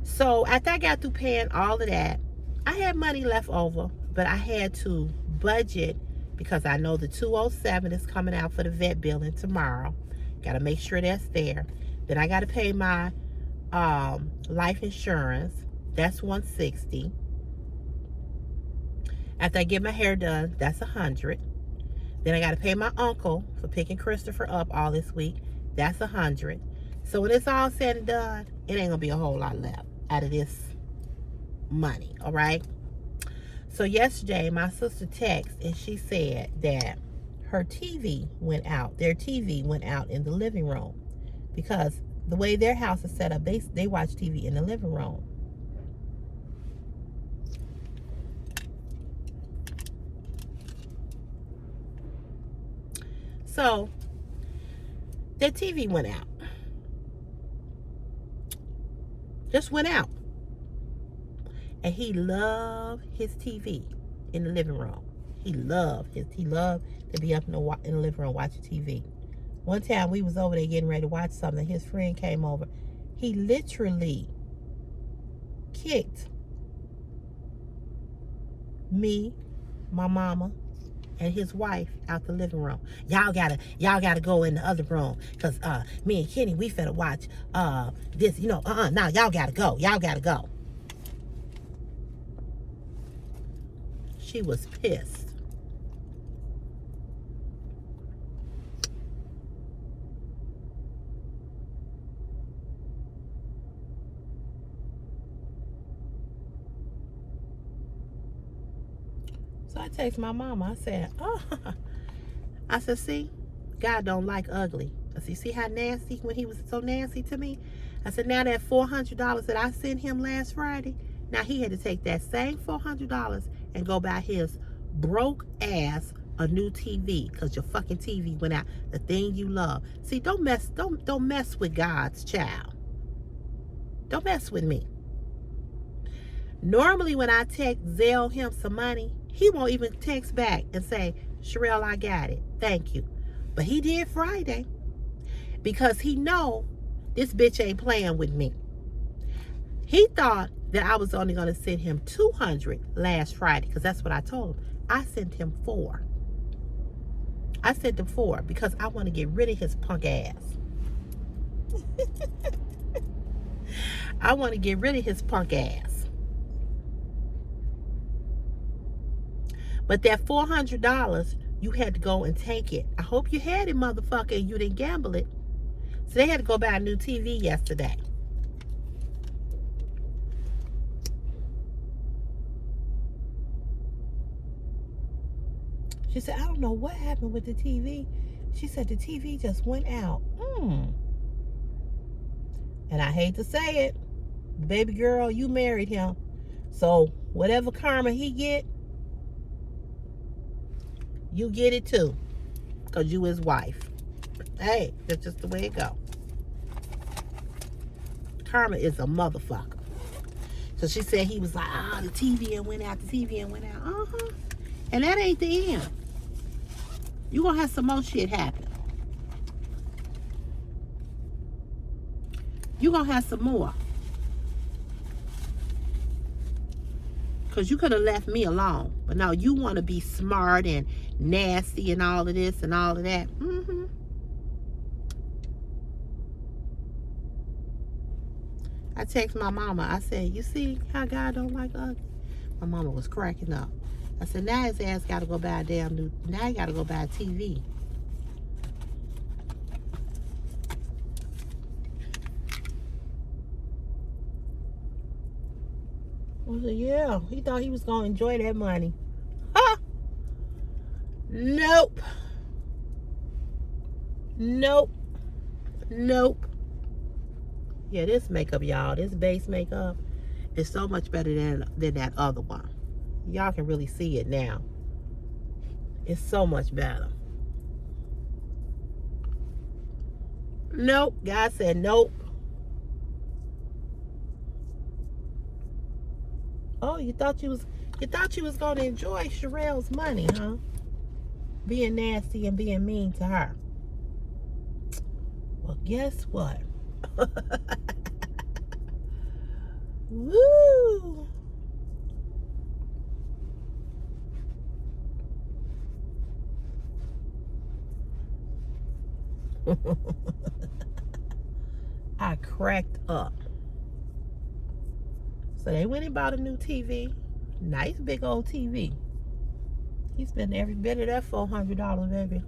So after I got through paying all of that, I had money left over, but I had to budget because I know the 207 is coming out for the vet billing tomorrow. Got to make sure that's there. Then I got to pay my life insurance. That's $160. After I get my hair done, that's $100. Then I got to pay my uncle for picking Christopher up all this week. That's $100. So when it's all said and done, it ain't gonna be a whole lot left out of this money. All right. So yesterday, my sister texted and she said that her TV went out. Their TV went out in the living room because the way their house is set up, they watch TV in the living room. So their TV went out. Just went out. And he loved his TV in the living room. He loved to be up in the living room watching TV. One time we was over there getting ready to watch something. His friend came over. He literally kicked me, my mama, and his wife out the living room. Y'all gotta go in the other room. Cause me and Kenny, we finna watch this, now y'all gotta go. Y'all gotta go. She was pissed. So I text my mama. I said, see, God don't like ugly. I said, see how nasty, when he was so nasty to me? I said, now that $400 that I sent him last Friday, now he had to take that same $400 and go buy his broke ass a new TV because your fucking TV went out. The thing you love. See, don't mess with God's child. Don't mess with me. Normally when I Zelle him some money, he won't even text back and say, Sherelle, I got it. Thank you. But he did Friday because he know this bitch ain't playing with me. He thought that I was only going to send him $200 last Friday because that's what I told him. I sent him $4. I sent him $4 because I want to get rid of his punk ass. I want to get rid of his punk ass. But that $400, you had to go and take it. I hope you had it, motherfucker, and you didn't gamble it. So they had to go buy a new TV yesterday. She said, I don't know what happened with the TV. She said the TV just went out. And I hate to say it, baby girl, you married him. So whatever karma he get, you get it too. Because you his wife. Hey, that's just the way it go. Karma is a motherfucker. Cause she said he was like, the TV and went out, the TV and went out. And that ain't the end. You gonna have some more shit happen. You gonna have some more. Cause you could have left me alone. But now you want to be smart and nasty and all of this and all of that. I text my mama. I said, you see how God don't like us? My mama was cracking up. I said, now his ass got to go buy a damn new, now he got to go buy a TV. I said, yeah, he thought he was going to enjoy that money. Huh? Nope. Nope. Nope. Yeah, this makeup, y'all, this base makeup is so much better than that other one. Y'all can really see it now. It's so much better. Nope. God said nope. Oh, you thought you was going to enjoy Sherelle's money, huh? Being nasty and being mean to her. Well, guess what? Woo! I cracked up. So they went and bought a new TV. Nice big old TV. He spent every bit of that $400, baby,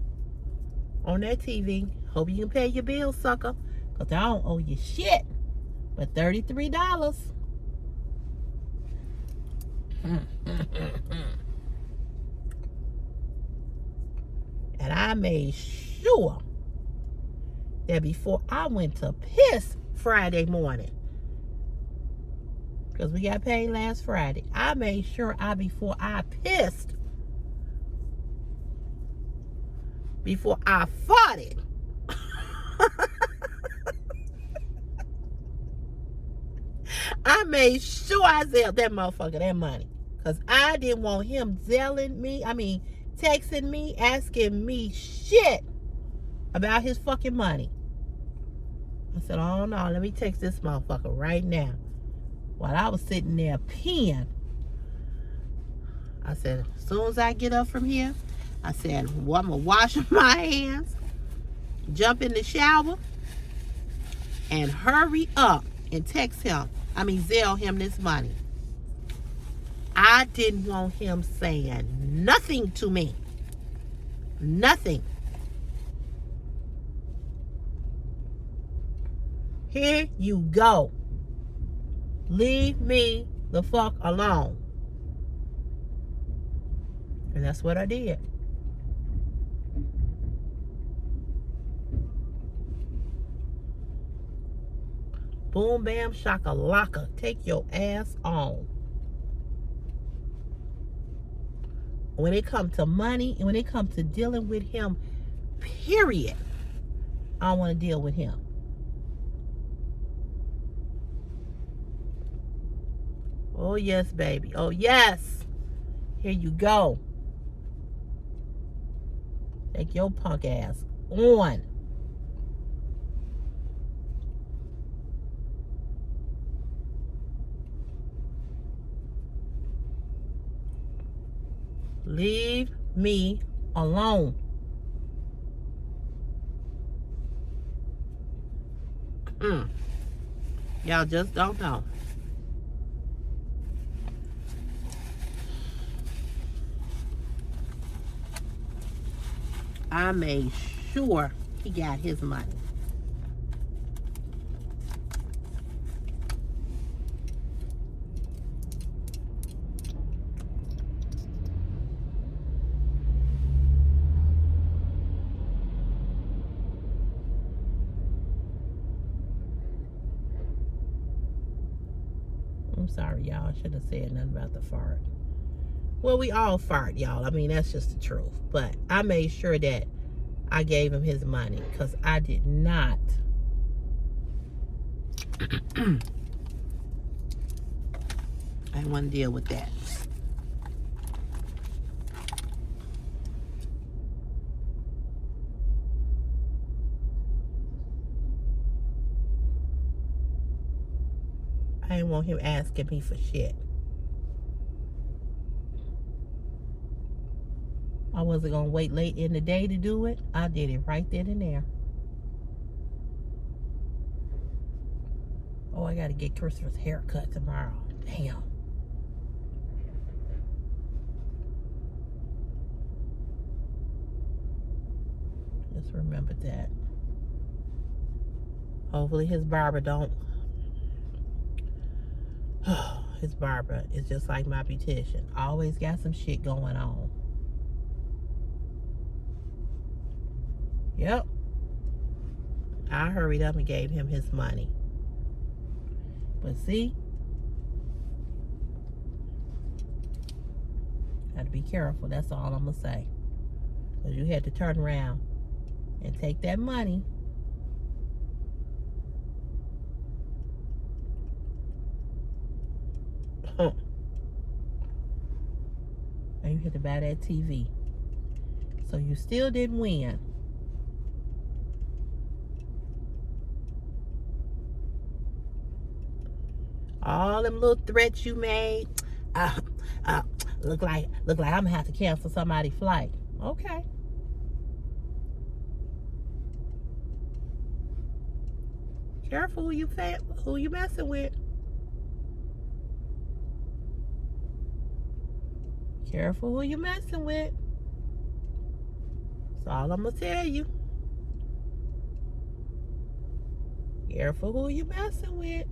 on that TV. Hope you can pay your bills, sucker. Because I don't owe you shit but $33. And I made sure that before I went to piss Friday morning, because we got paid last Friday, I made sure before I pissed, before I farted, I made sure I zelled that motherfucker that money. Because I didn't want him texting me, asking me shit about his fucking money. I said, oh no, let me text this motherfucker right now. While I was sitting there peeing, I said, as soon as I get up from here, I said, well, I'm going to wash my hands, jump in the shower, and hurry up and zell him this money. I didn't want him saying nothing to me. Nothing. Here you go. Leave me the fuck alone. And that's what I did. Boom, bam, shakalaka. Take your ass on. When it comes to money and when it comes to dealing with him, period, I don't want to deal with him. Oh, yes, baby. Oh, yes. Here you go. Take your punk ass on. Leave me alone. Y'all just don't know. I made sure he got his money. I'm sorry, y'all. I shouldn't have said nothing about the fart. Well, we all fart, y'all. I mean, that's just the truth. But I made sure that I gave him his money because I did not I didn't want to deal with that. I didn't want him asking me for shit. I wasn't going to wait late in the day to do it. I did it right then and there. Oh, I got to get Christopher's haircut tomorrow. Damn. Just remember that. Hopefully his barber don't. His barber is just like my beautician. Always got some shit going on. Yep. I hurried up and gave him his money. But see, got to be careful. That's all I'm going to say. Because you had to turn around and take that money. And you had to buy that TV. So you still didn't win. All them little threats you made. Look like I'm gonna have to cancel somebody's flight. Okay. Careful who you messing with. Careful who you messing with. That's all I'm gonna tell you. Careful who you messing with.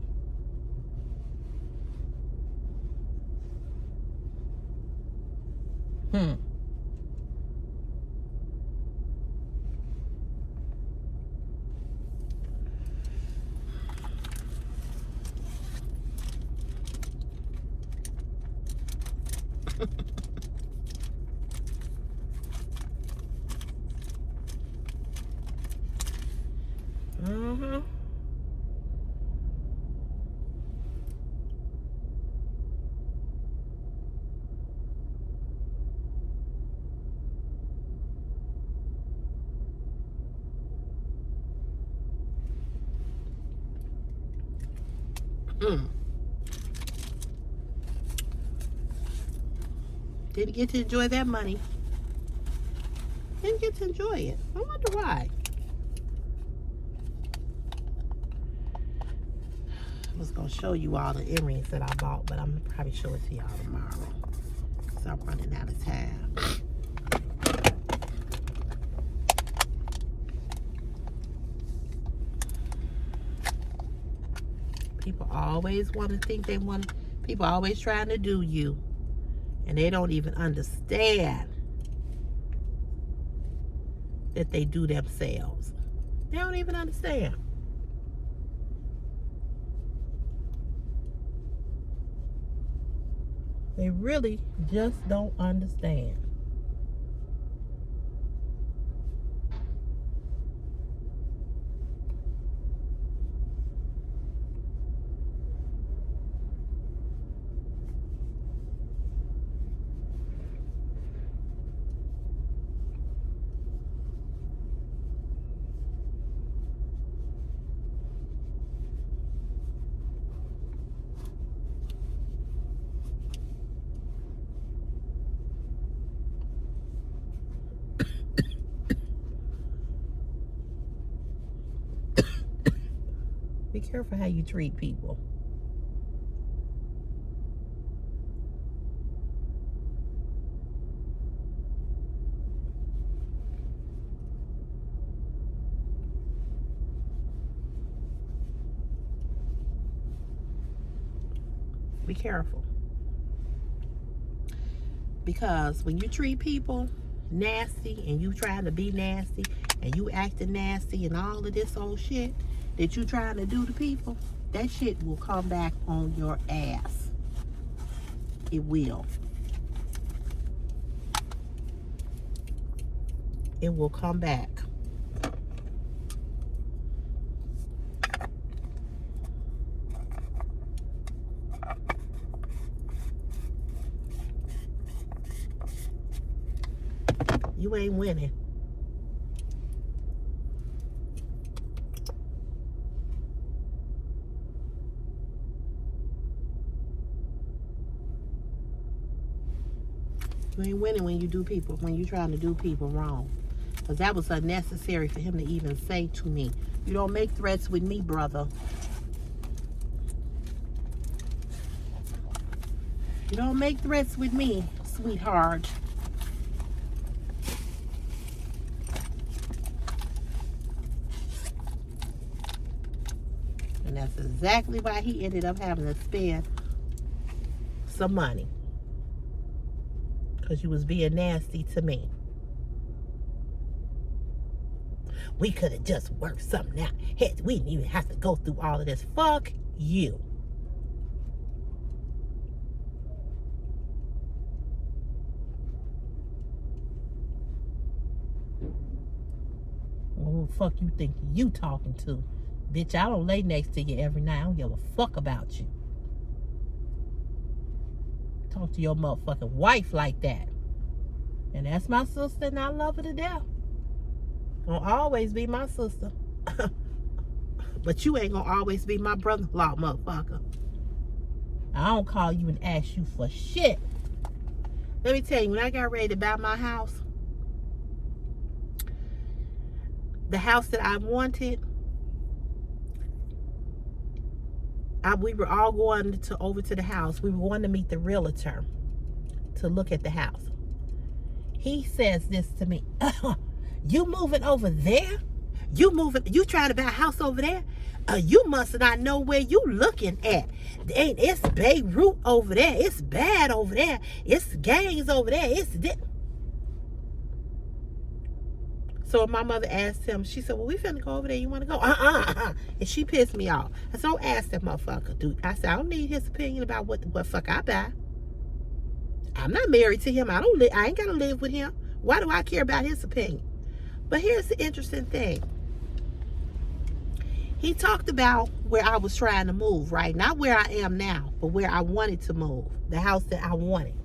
Didn't get to enjoy that money. Didn't get to enjoy it. I wonder why. I was going to show you all the earrings that I bought, but I'm going to probably show it to y'all tomorrow. So I'm running out of time. People always want to think they want, people always trying to do you. And they don't even understand that they do themselves. They don't even understand. They really just don't understand. Be careful how you treat people. Be careful. Because when you treat people nasty and you trying to be nasty and you acting nasty and all of this old shit that you trying to do to people, that shit will come back on your ass. It will. It will come back. you ain't winning. You ain't winning when you're trying to do people wrong. Because that was unnecessary for him to even say to me. You don't make threats with me, brother. You don't make threats with me, sweetheart. And that's exactly why he ended up having to spend some money. Because you was being nasty to me. We could have just worked something out. Heck, we didn't even have to go through all of this. Fuck you. Who the fuck you think you talking to? Bitch, I don't lay next to you every night. I don't give a fuck about you. Talk to your motherfucking wife like that. And that's my sister, and I love her to death. Gonna always be my sister. But you ain't gonna always be my brother-in-law, motherfucker. I don't call you and ask you for shit. Let me tell you, when I got ready to buy my house, the house that I wanted, we were all going over to the house. We were going to meet the realtor to look at the house. He says this to me. You moving over there? You trying to buy a house over there? You must not know where you looking at. It's Beirut over there. It's bad over there. It's gangs over there. It's this. So my mother asked him, she said, well, we finna go over there. You want to go? And she pissed me off. I said, don't ask that motherfucker, dude. I said, I don't need his opinion about what fuck I buy. I'm not married to him. I ain't got to live with him. Why do I care about his opinion? But here's the interesting thing. He talked about where I was trying to move, right? Not where I am now, but where I wanted to move. The house that I wanted.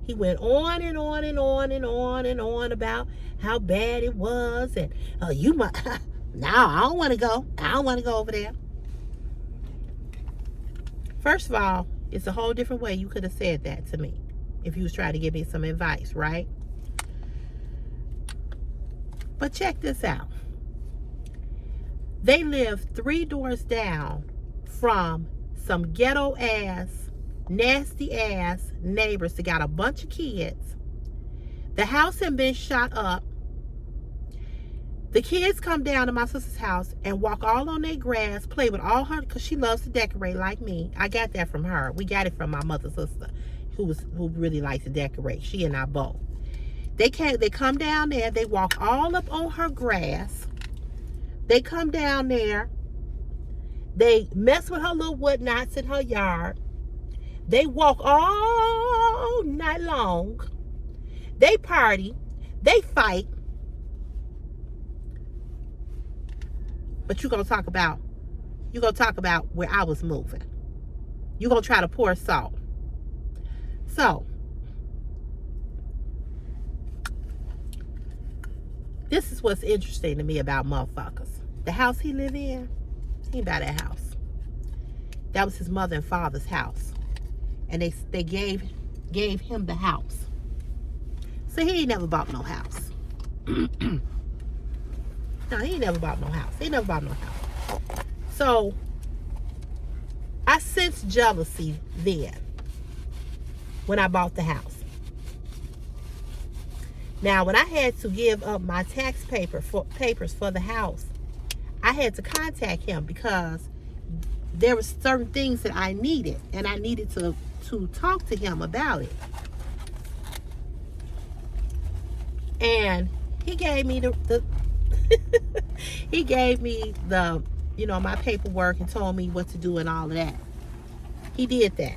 He went on and on and on and on and on about how bad it was. And you might, no, I don't want to go. I don't want to go over there. First of all, it's a whole different way you could have said that to me if you was trying to give me some advice, right? But check this out. They live 3 doors down from some ghetto ass, nasty ass neighbors that got a bunch of kids. The house had been shot up. The kids come down to my sister's house and walk all on their grass, play with all her, because she loves to decorate like me. I got that from her. We got it from my mother's sister, who really likes to decorate. She and I both. They come down there, they walk all up on her grass. They come down there, they mess with her little wood knots in her yard. They walk all night long. They party, they fight. But you're gonna talk about where I was moving. You're gonna try to pour salt. So this is what's interesting to me about motherfuckers. The house he live in, he ain't buy that house. That was his mother and father's house. And they gave him the house. So he ain't never bought no house. No, he ain't never bought no house. He never bought no house. So I sensed jealousy then when I bought the house. Now, when I had to give up my tax papers for the house, I had to contact him because there were certain things that I needed, and I needed to talk to him about it. And he gave me he gave me the my paperwork and told me what to do and all of that. He did that.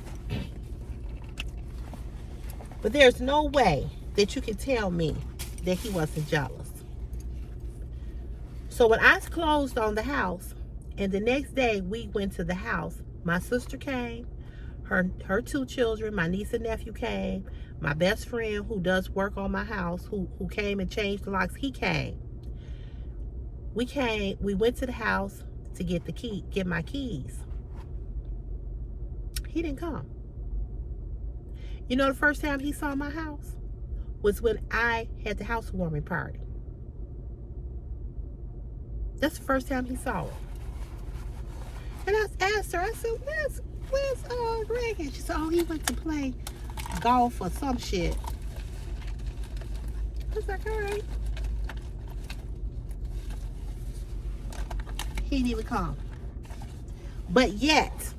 But there's no way that you can tell me that he wasn't jealous. So when I closed on the house, and the next day we went to the house, my sister came, Her two children, my niece and nephew came. My best friend who does work on my house, who came and changed the locks, he came. We went to the house to get my keys. He didn't come. You know, the first time he saw my house was when I had the housewarming party. That's the first time he saw it. And I asked her, I said, where's Greg? And she said, oh, he went to play golf or some shit. I was like, all right. He didn't even come. But yet,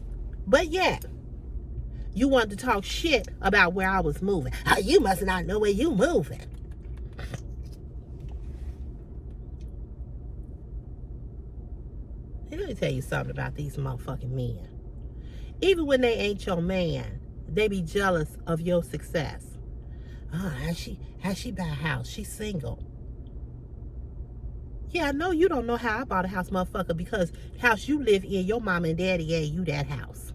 you wanted to talk shit about where I was moving. Oh, you must not know where you moving. Let me tell you something about these motherfucking men. Even when they ain't your man, they be jealous of your success. Oh, how's she buy a house? She's single. Yeah, I know you don't know how I bought a house, motherfucker, because the house you live in, your mama and daddy gave you that house.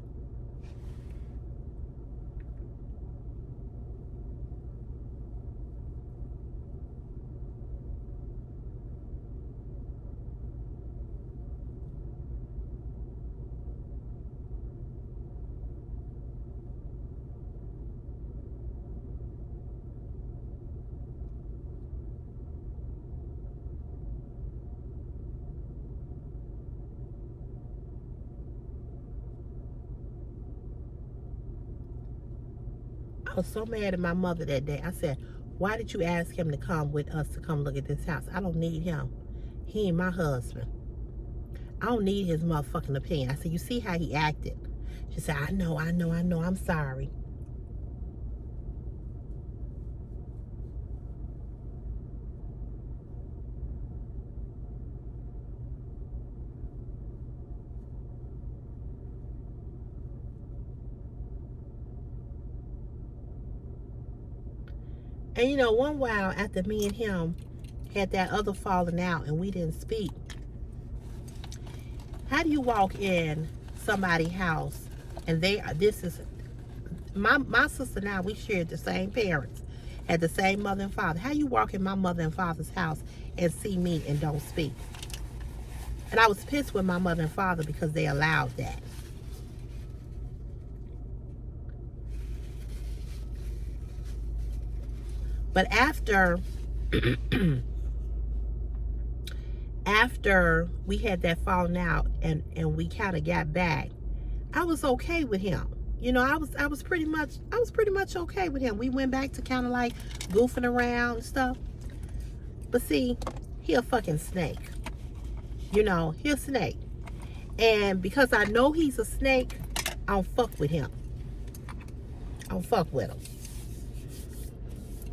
I was so mad at my mother that day. I said, why did you ask him to come with us to come look at this house? I don't need him. He ain't my husband. I don't need his motherfucking opinion. I said, you see how he acted? She said, I know, I'm sorry. And you know, one while after me and him had that other falling out and we didn't speak, how do you walk in somebody's house and this is, my sister and I, we shared the same parents, had the same mother and father. How you walk in my mother and father's house and see me and don't speak? And I was pissed with my mother and father because they allowed that. But after we had that falling out and we kind of got back, I was okay with him. You know, I was pretty much okay with him. We went back to kind of like goofing around and stuff. But see, he a fucking snake. You know, he a snake. And because I know he's a snake, I don't fuck with him. I don't fuck with him.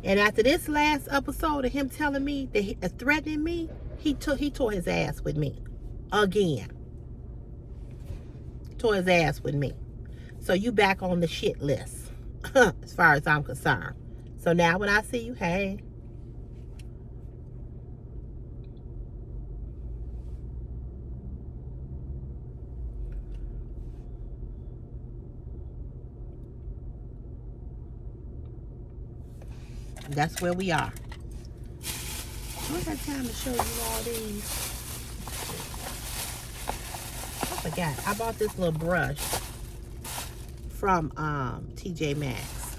And after this last episode of him telling me that threatening me, he tore his ass with me again. Tore his ass with me. So you back on the shit list, as far as I'm concerned. So now when I see you, hey. That's where we are. I don't have time to show you all these. I forgot. I bought this little brush from TJ Maxx.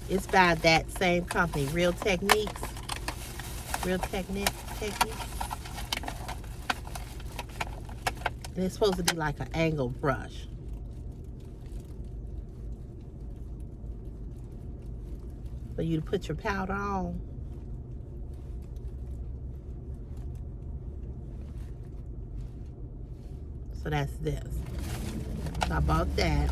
It's by that same company, Real Techniques. Techniques. And it's supposed to be like an angled brush. For you to put your powder on. So that's this. So I bought that.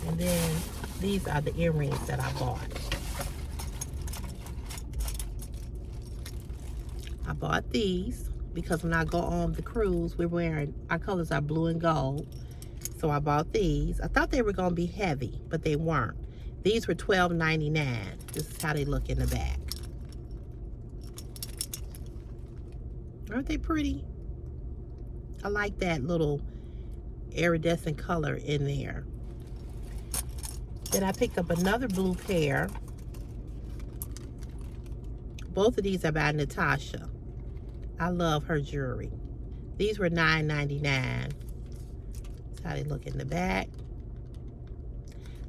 And then these are the earrings that I bought. I bought these because when I go on the cruise, our colors are blue and gold. So I bought these. I thought they were going to be heavy, but they weren't. These were $12.99. This is how they look in the back. Aren't they pretty? I like that little iridescent color in there. Then I picked up another blue pair. Both of these are by Natasha. I love her jewelry. These were $9.99. That's how they look in the back.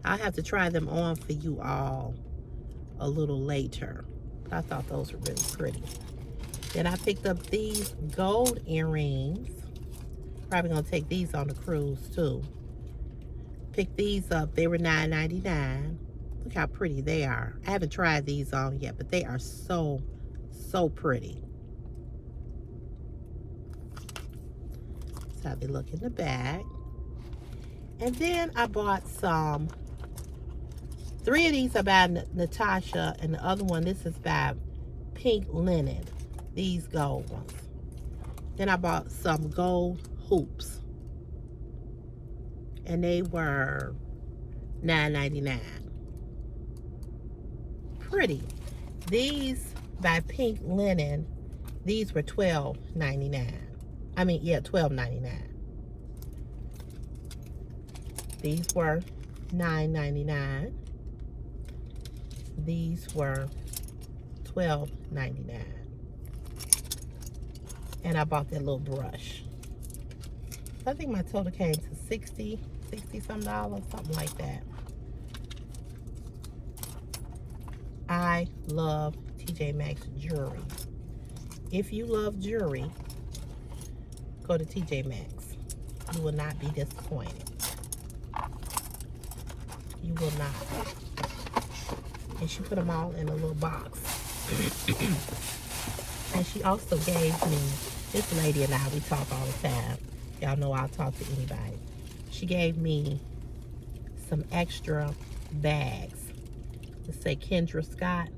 I'll have to try them on for you all a little later. I thought those were really pretty. Then I picked up these gold earrings. Probably gonna take these on the cruise too. Picked these up, they were $9.99. Look how pretty they are. I haven't tried these on yet, but they are so, so pretty. That's how they look in the back. And then I bought some. 3 of these are by Natasha, and the other one, this is by Pink Linen. These gold ones. Then I bought some gold hoops. And they were $9.99. Pretty. These by Pink Linen, these were $12.99. I mean, yeah, $12.99. These were $9.99. These were $12.99. And I bought that little brush. I think my total came to $60 some dollars, something like that. I love TJ Maxx jewelry. If you love jewelry, go to TJ Maxx. You will not be disappointed. You will not. And she put them all in a little box. And she also gave me, this lady and I, we talk all the time. Y'all know I'll talk to anybody. She gave me some extra bags. Let's say Kendra Scott.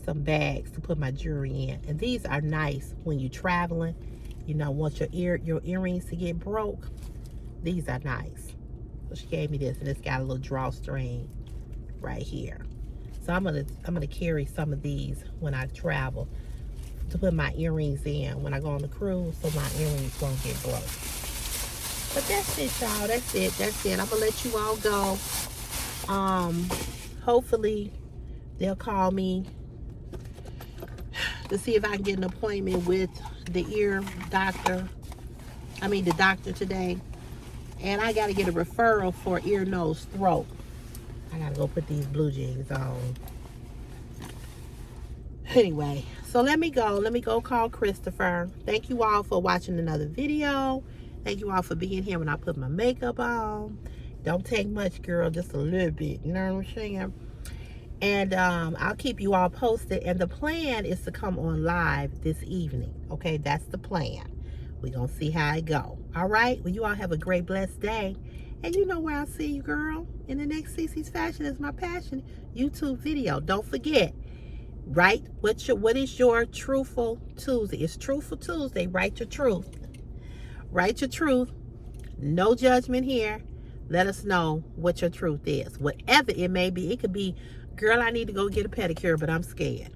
Some bags to put my jewelry in. And these are nice when you're traveling. You know, want your earrings to get broke. These are nice. So she gave me this, and it's got a little drawstring right here. So I'm gonna carry some of these when I travel to put my earrings in when I go on the cruise, so my earrings won't get broke. But that's it, y'all. That's it. I'm gonna let you all go. Hopefully they'll call me to see if I can get an appointment with the doctor today. And I gotta get a referral for ear, nose, throat. I gotta go put these blue jeans on. Anyway, so let me go call Christopher. Thank you all for watching another video. Thank you all for being here when I put my makeup on. Don't take much, girl, just a little bit. You know what I'm saying? And I'll keep you all posted. And the plan is to come on live this evening. Okay, that's the plan. We're gonna see how it go. All right? Well, you all have a great, blessed day. And you know where I'll see you, girl. In the next CC's Fashion is My Passion YouTube video. Don't forget, write what is your Truthful Tuesday. It's Truthful Tuesday. Write your truth. Write your truth. No judgment here. Let us know what your truth is. Whatever it may be. It could be, girl, I need to go get a pedicure, but I'm scared.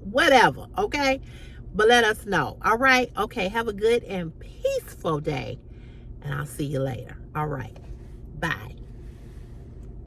Whatever, okay? But let us know. All right? Okay, have a good and peaceful day. And I'll see you later. All right. Bye.